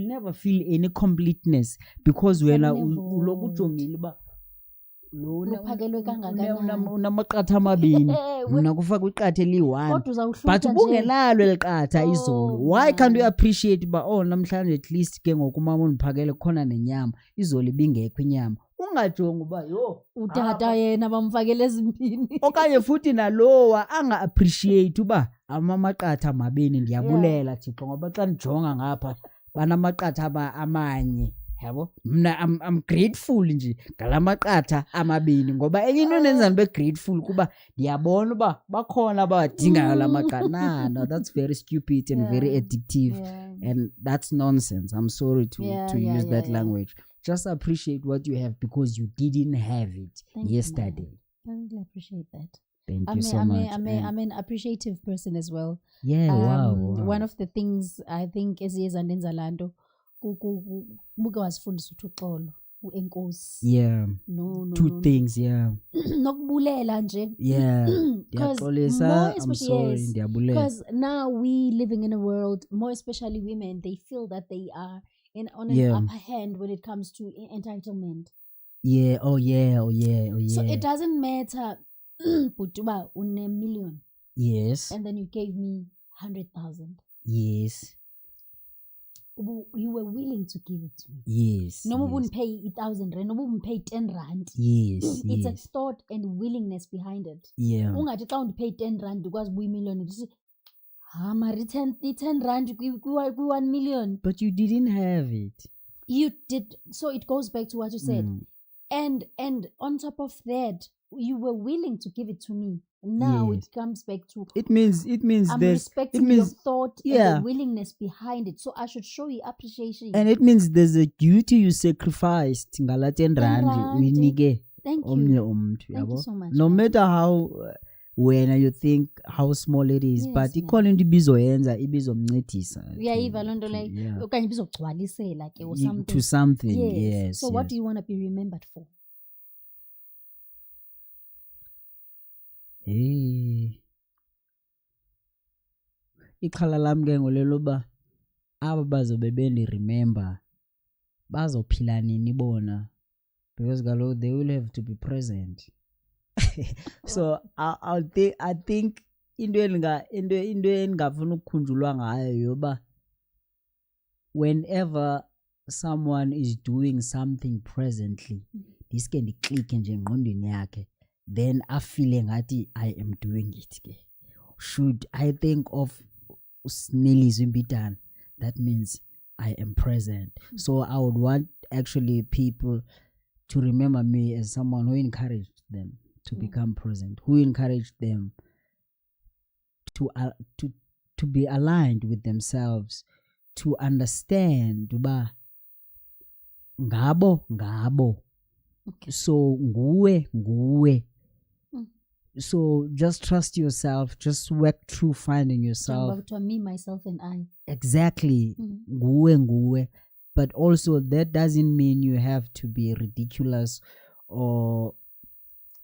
never feel any completeness because when ulokujongile ba Uphakelwe kangakanani. unamaqatha amabini mna kufa kwiqatha eli-1 Kodwa uzawuhlutha but nje. ubungenalo eli qatha izolo. Why can't you appreciate ba namhlanje at least ke ngoku umama undiphakele khona nenyama, izolo ibingekho inyama. Ungajongi uba Utata yena bamfakele ezimbini. okanye futhi nalowa anga-appreciate uba amamaqatha amabini ndiyabulela Thixo ngoba xa ndijonga ngapha banamaqatha amanye. Yabo, mna I'm grateful nje ngalamaqatha amabini ngoba enye into nenza ndibe grateful kuba ndiyabona uba bakhona abawadingayo lamaqatha. No, that's very stupid and very addictive, and that's nonsense. I'm sorry to use that language. Just appreciate what you have because you didn't have it yesterday. I really appreciate that. Thank you so much. I'm an appreciative person as well. Yeah, wow. One of the things I think eziyezandenza lanto muke wasifundisa uThixo enkosi. Yeah. No. Two things, yeah. Nokubulela nje. Yeah. More I'm sorry, ndiyabulela. Because now we living in a world, more especially women, they feel that they are on an upper hand when it comes to entitlement. Yeah, oh yeah. So it doesn't matter Putuba une million. Yes. And then you gave me 100,000. Yes. You were willing to give it to me. Yes. No one wouldn't pay 1,000 rand. No one wouldn't pay 10 rand. Yes. It's a thought and willingness behind it. Yeah. Ungathi xa undipay 10 rand because buy million. It is mari 10 rand kwi 1 million. But you didn't have it. You did. So it goes back to what you said. Mm. And on top of that, you were willing to give it to me. Now Yes. it comes back to It means I'm there's respecting it means your thought yeah. and the willingness behind it. So I should show you appreciation. and it means there's a duty you sacrificed ngala 10 rand rand. uyinike Thank omnye you. umuntu Thank you yabo. so much. No man. matter how wena you think how small it is, Yes, but man. ikhona into ibizokwenza ibizomncedisa Uyayiva to- loo nto to- leyo yeah. okanye ibizogcwalisela ke or something. to something. Yes. Yes. So what yes. do you want to be remembered for? Hey. Ikhala lami ke ngolelo ba aba bazobe beni remember bazophila nini bona, because kaloku they will have to be present. So I think into engafuna ukukhunjulwa ngayo yoba whenever someone is doing something presently, this can click nje engqondweni yakhe, then afile ngathi I am doing it ke. Should I think of Snelli's Mbitana, that means I am present. So I would want actually people to remember me as someone who encouraged them to become present, who encouraged them to be aligned with themselves, to understand uba ngabo. Okay. So nguwe. So just trust yourself, just work through finding yourself. To me, myself, and I. Exactly. Nguwe. But also that doesn't mean you have to be ridiculous or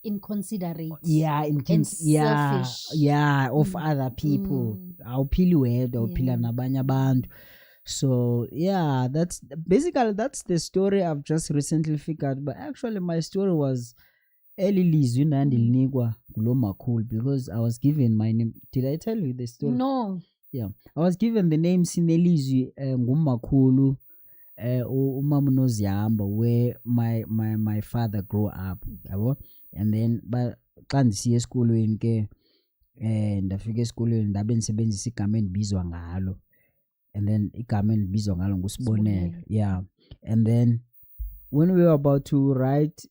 Inconsiderate. yeah, and selfish. yeah, of other people. Awuphili wedwa, awuphila nabanye abantu. So yeah, that's the story I've just recently figured. But actually my story was early lizwi nandilinikwa ngulo makhulu, because I was given my name. Did I tell you the story? No. Yeah, I was given the name Sinelizwi ngumakhulu umama uNozihamba, where my father grew up, yabo. And then but xa ndisiya esikolweni ke ndafika esikolweni ndabe ndisebenzisa igama endibizwa ngalo, and then igama endibizwa ngalo nguSibonelo. Yeah. And then when we were about to write,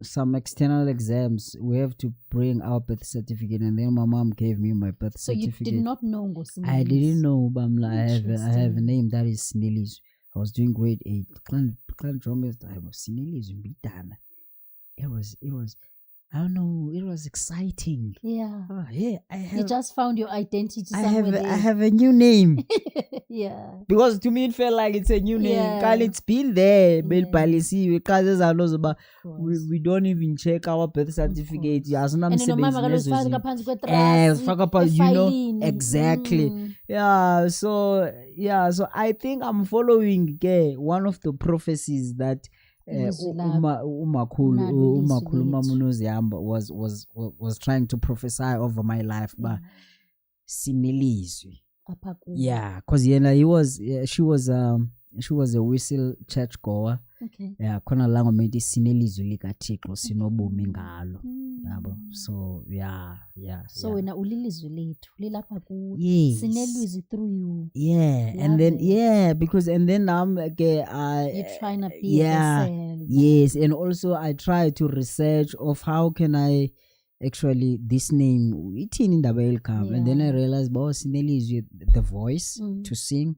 some external exams, we have to bring our birth certificate, and then my mom gave me my birth certificate. So you did not know Ngosinelizwi? I didn't know, but I have a name that is Sinelizwi. I was doing grade 8. Clan Dromest, I was Sinelizwi Mbitana. It was I don't know, it was exciting. Yeah. Yeah, you just found your identity somewhere there. I have a new name. Yeah. Because to me it felt like it's a new name. Yeah. It's been there. Yeah. We don't even check our birth certificate. Exactly. Yeah, so I think I'm following one of the prophecies that umakhulu umama uNozihamba was trying to prophesy over my life, but Sinelizwi. Yeah, because she was a whistle church goer. Okay. Yeah, khona la ngomethi Sinelizwi likaThixo sinobomi ngalo. Yabo. So yeah. So wena ulilizwi lethu lilapha kuwe. Yes. Sinelizwi through you. Yeah, Love and then it. and then I'm You're trying to be a vessel. Yes, and also I try to research of how can I actually this name ithini indaba elikama, and then I realized Sinelizwi, the voice to sing,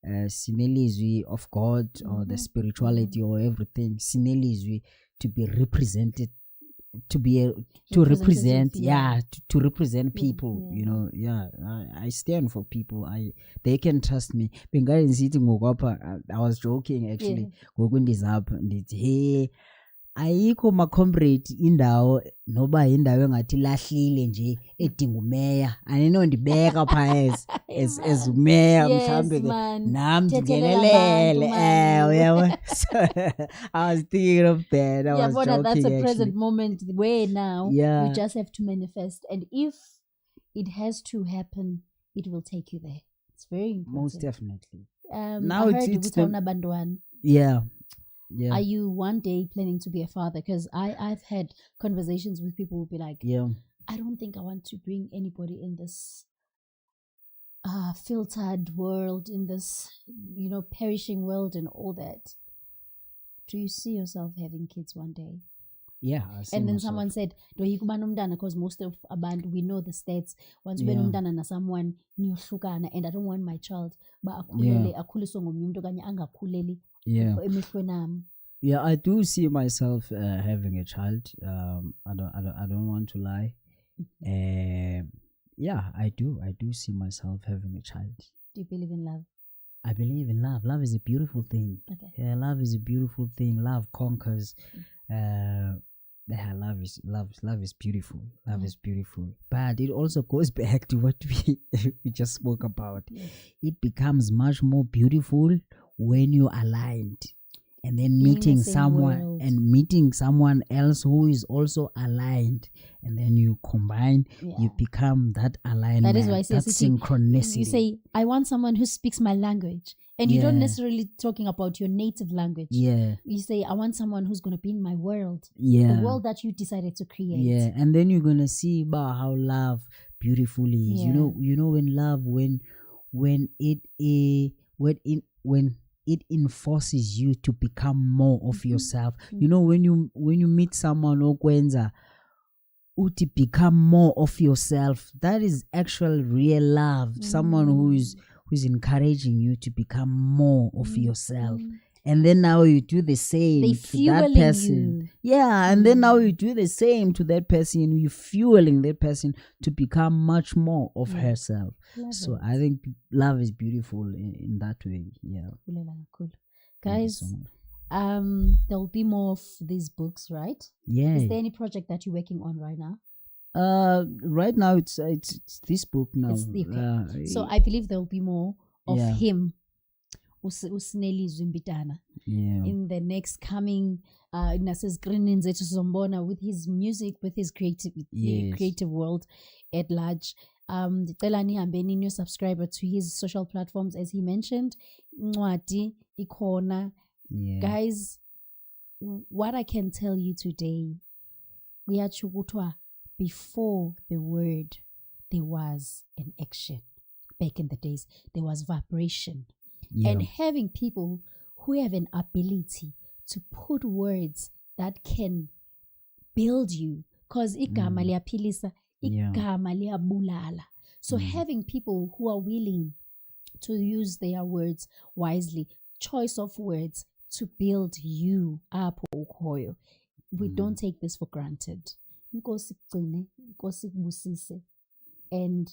Sinelizwi of God or the spirituality or everything, Sinelizwi to be represented, to represent to represent people. I stand for people. They can trust me. I was joking actually ngoku ndizapha ndithi hey ayikho ma comrade indawo noba indawo engathi lahlile nje edinga umeya aninondibeka pha as umeya mhlambe nami ndingenelele uyabona. I was thinking of that. I was joking. That's a actually. present moment where now you just have to manifest, and if it has to happen, it will take you there. It's very important. Most definitely. Now it's yeah. Are you one day planning to be a father? Because I've had conversations with people who be like, I don't think I want to bring anybody in this filtered world, in this perishing world and all that. do you see yourself having kids one day? Yeah, I see And then myself. someone said, do you kuba nomntana, because most of abantu, we know the stats, once ube Yeah. nomntana na someone niyohlukana, and I don't want my child ba akhuliswe ngomunye umuntu okanye angakhuleli Yeah. emehlweni ami. Yeah, I do see myself having a child. I don't want to lie. Yeah, I do see myself having a child. Do you believe in love? I believe in love. Love is a beautiful thing. Okay. Yeah, love is a beautiful thing. Love conquers. Love is beautiful. Love is beautiful. But it also goes back to what we just spoke about. Yeah. It becomes much more beautiful when you're aligned. And then Being meeting the same someone world. else who is also aligned, and then you combine, you become that alignment. That is why I say that synchronicity. You say, I want someone who speaks my language. And you don't Yeah. necessarily talking about your native language. Yeah, You say, I want someone who's going to be in my world. yeah, The world that you decided to create. yeah. And then you're gonna see about how love beautifully is. Yeah. You know when love when it enforces you to become more of yourself. You know when you meet someone okwenza uti become more of yourself, that is actual real love. Someone who's encouraging you to become more of yourself. And then now you do the same They to that fueling person. you. Yeah, and then now you do the same to that person. You're fueling that person to become much more of herself. Love So it. I think love is beautiful in that way. Yeah. Cool. Thank you Guys, so much. there'll be more of these books, right? Yeah. Is there any project that you're working on right now? Right now it's this book now. It's okay. So I believe there'll be more of Yeah. him, Usneli Zumbitana, yeah. in the next coming with his music, with his Yes. creative world at large. Ndicela nihambe new subscriber to his social platforms, as he mentioned. Ncwadi ikhona. Yeah. Guys, what I can tell you today, kuyatsho kuthiwa before the word there was an action. Back in the days there was vibration. Yeah. And having people who have an ability to put words that can build you, because igama liyaphilisa, Yeah. igama liyabulala. So having people who are willing to use their words wisely, choice of words to build you up, ukhoyo, we don't take this for granted. Inkosi kugcine, inkosi kubusise, and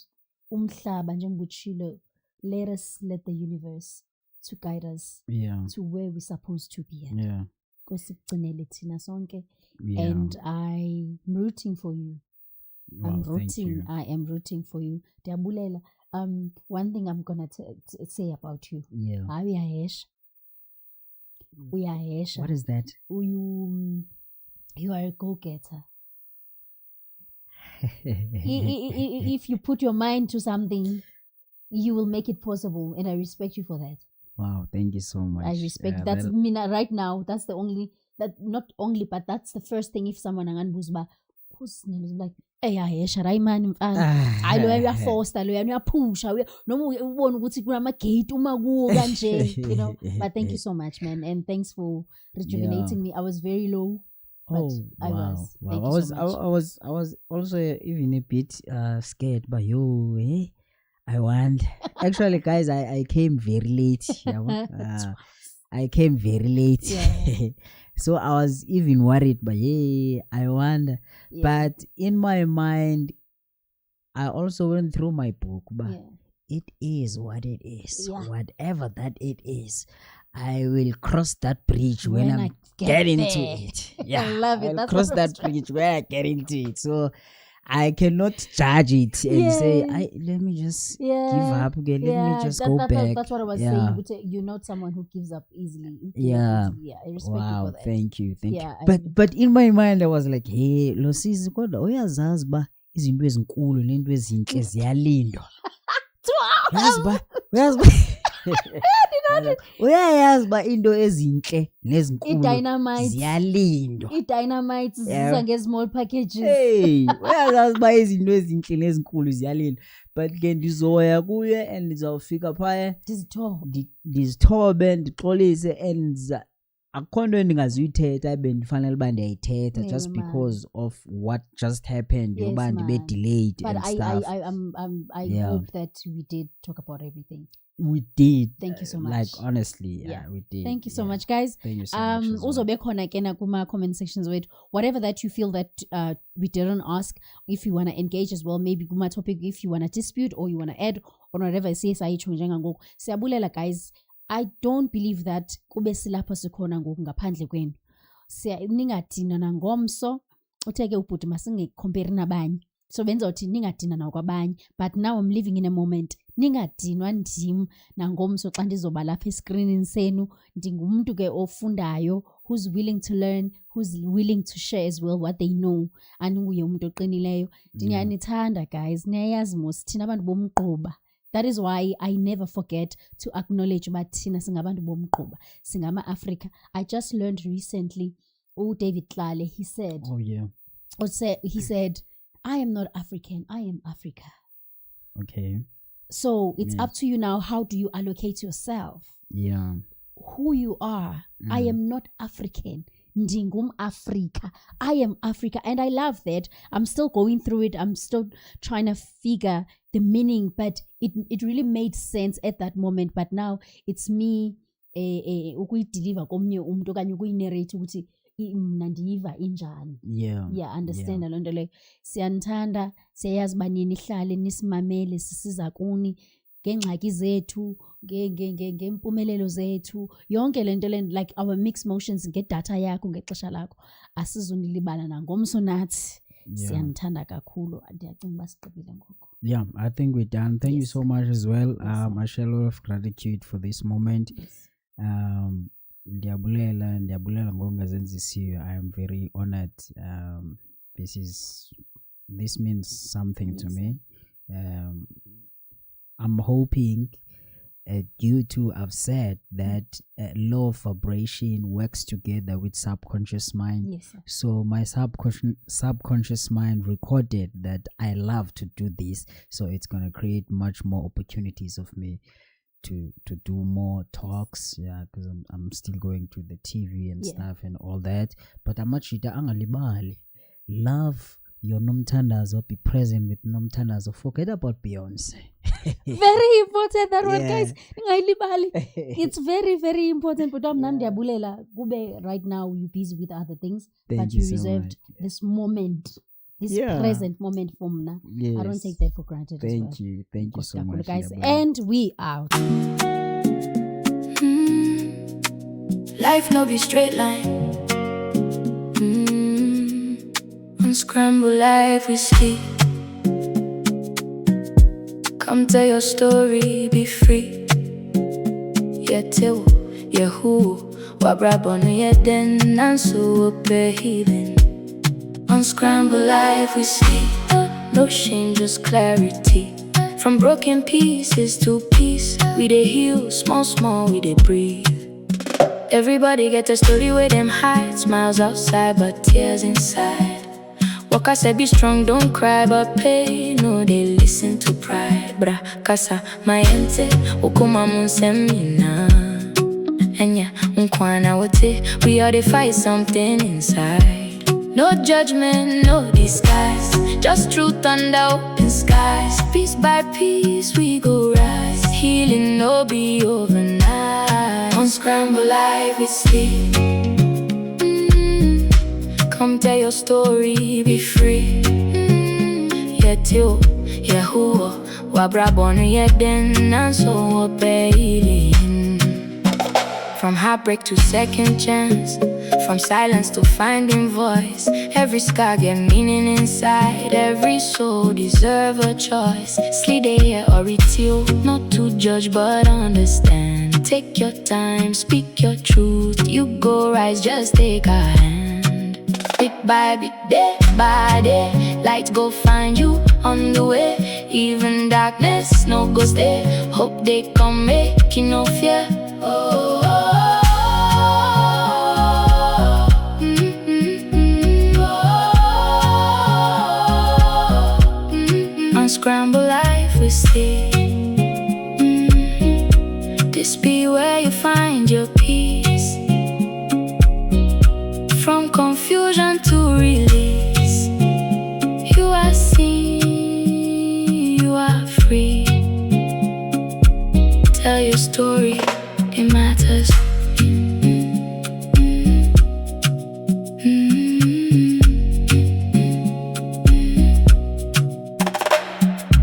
umhlaba njengoba utshilo, let the universe to guide us Yeah. to where we're supposed to be at. Yeah. Inkosi kugcinele thina sonke. Yeah. And I'm rooting for you. Wow, thank you. I am rooting for you. Diabulela. One thing I'm gonna say about you. Yeah. Uyahesha. What is that? You are a go-getter. If you put your mind to something, you will make it possible, and I respect you for that. Wow, thank you so much. I respect that's right now. That's the only not only, but that's the first thing. If someone anganbuza who's like, hey, ayesha man, I lo uyafoster, lo uyapusha, noma ubona ukuthi kunama gate uma kuwo kanje, you know. But thank you so much, man, and thanks for rejuvenating me. I was very low. But I was. Wow. Thank you so much. I was also even a bit scared, but I want. Actually, guys, I came very late. I came very late. Yeah. So I was even worried, but I wonder. Yeah. But in my mind, I also went through my book, but it is what it is. Yeah. Whatever that it is, I will cross that bridge when When I I get get into there. it. Yeah, I love it. I'll That's cross what I that was trying- bridge when I get into it. So I cannot judge it and say, Yeah. let me just give Yeah. up again. Let me just go back. That's what I was Yeah. saying. But you're not someone who gives up easily. You give up Yeah. easily. Yeah, I respect you Wow, for that. thank you. Yeah, I But in my mind I was like, hey, lo sisi kodwa uyazazi ba izinto ezinkulu nento ezinhle ziyalindwa. Uyazi ba uyayazi ba into ezinhle nezinkulu I-dynamite. ziyalindwa. I-dynamite Yeah. ziza nge-small packages. Hey, uyazazi ba izinto ezinhle nezinkulu ziyalindwa. But ke ndizoya kuye and ndizawufika phaya Ndizithobe. ndizithobe ndixolise and akukho nto endingazuyithetha bendifanele uba ndiyayithetha Yeah, just man. because of what just happened Yes, yoba ndibe man. delayed But and I stuff. I Yeah. hope that we did talk about everything. We did. Thank you so Like, much. honestly, Yeah. we did. Thank you so yeah. much, guys. Thank you so much as well. Uzobe khona ke na kuma comment sections with whatever that you feel that we didn't ask. If you want to engage as well, maybe kuma topic, if you want to dispute or you want to add or whatever, CSI njengangoku. Siyabulela, guys. I don't believe that kube silapho sikhona ngoku ngaphandle kwenu. Ningadina nangomso utheke ubhuti masingecompare nabanye. So benzothi ningadina nakwabanye, but now I'm living in a moment. Ningadinwa ndim nangomso xa ndizoba lapha escreenini senu. Ndingumuntu ke ofundayo, who's willing to learn, who's willing to share as well what they know. Andinguye umuntu oqinileyo. Ndiyanithanda, guys. Niyayazi mos thina abantu bomgquba. That is why I never forget to acknowledge uba thina singabantu bomgquba, singama Africa. I just learned recently, David Tlale, he said, Oh, yeah. he said, I am not African, I am Africa. Okay. So it's Yes. up to you now. How do you allocate yourself? Yeah. Who you are. I am not African. Ndingum Africa. I am Africa. And I love that. I'm still going through it. I'm still trying to figure the meaning, but it really made sense at that moment. But now it's me ukuyideliver komnye umuntu okanye ukuyinarrate ukuthi mna ndiyiva injani. Yeah. Understand loo nto leyo. Siyanithanda, siyayazi uba nini ihlale nisimamele sisiza kuni ngengxaki zethu, ngempumelelo zethu, yonke le nto le, like our mixed motions ngedata yakho ngexesha lakho. Asizunilibala nangomso nathi. Siyanithanda kakhulu. Ndiyacinga uba sigqibile ngoku. Yeah, I think we're done. Thank you Yes. so much as well. Yes. I share a lot of gratitude for this moment. Yes. Ndiyabulela ngokungazenzisiyo. I am very honored. This means something to Yes. me. I'm hoping you two have said that law of vibration works together with subconscious mind. Yes, sir. So my subconscious mind recorded that I love to do this, so it's gonna create much more opportunities of me to do more talks. Yeah, because I'm still going to the TV and Yeah. stuff and all that. But amachita angalibali, love your nomthandazo, be present with nomthandazo. Forget about Beyonce. Very important that one, Yeah. guys. Ningayilibali. It's very, very important. But ndiyabulela kube right now you busy with other things, Thank but you you so reserved much. this moment, this Yeah. present moment for mna. Yes. I don't take that for granted as well. Thank you so Kakhulu, much, guys. Ndiyabulela. And we out. Life no be straight line. Unscramble life we see. Come tell your story, be free. Yeah, tell, yeah, who? Wabrabonu, yeah, then, and so healing. Unscramble life we see. No shame, just clarity. From broken pieces to peace, we dey heal, small, small, we dey breathe. Everybody get a story where them hide. Smiles outside, but tears inside. Waka said be strong, don't cry, but pain, no, they listen to pride. Bra, kasa, mayente, ukuma munsemina. Enya, unkwana wote, we all dey fight something inside. No judgment, no disguise, just truth under open skies. Piece by piece we go rise, healing no be overnight. Unscramble life we sleep. Come tell your story, be free. Yeah, too, yeah, who? Wabrabonu, yeah, then, and so baby. From heartbreak to second chance, from silence to finding voice. Every scar get meaning inside. Every soul deserve a choice. Sleep day or it's you, not to judge but understand. Take your time, speak your truth. You go rise, just take a hand. Bit by bit, day by day, light go find you on the way. Even darkness no go stay. Hope they come, make you no fear. Oh, oh, oh. Unscramble life we see.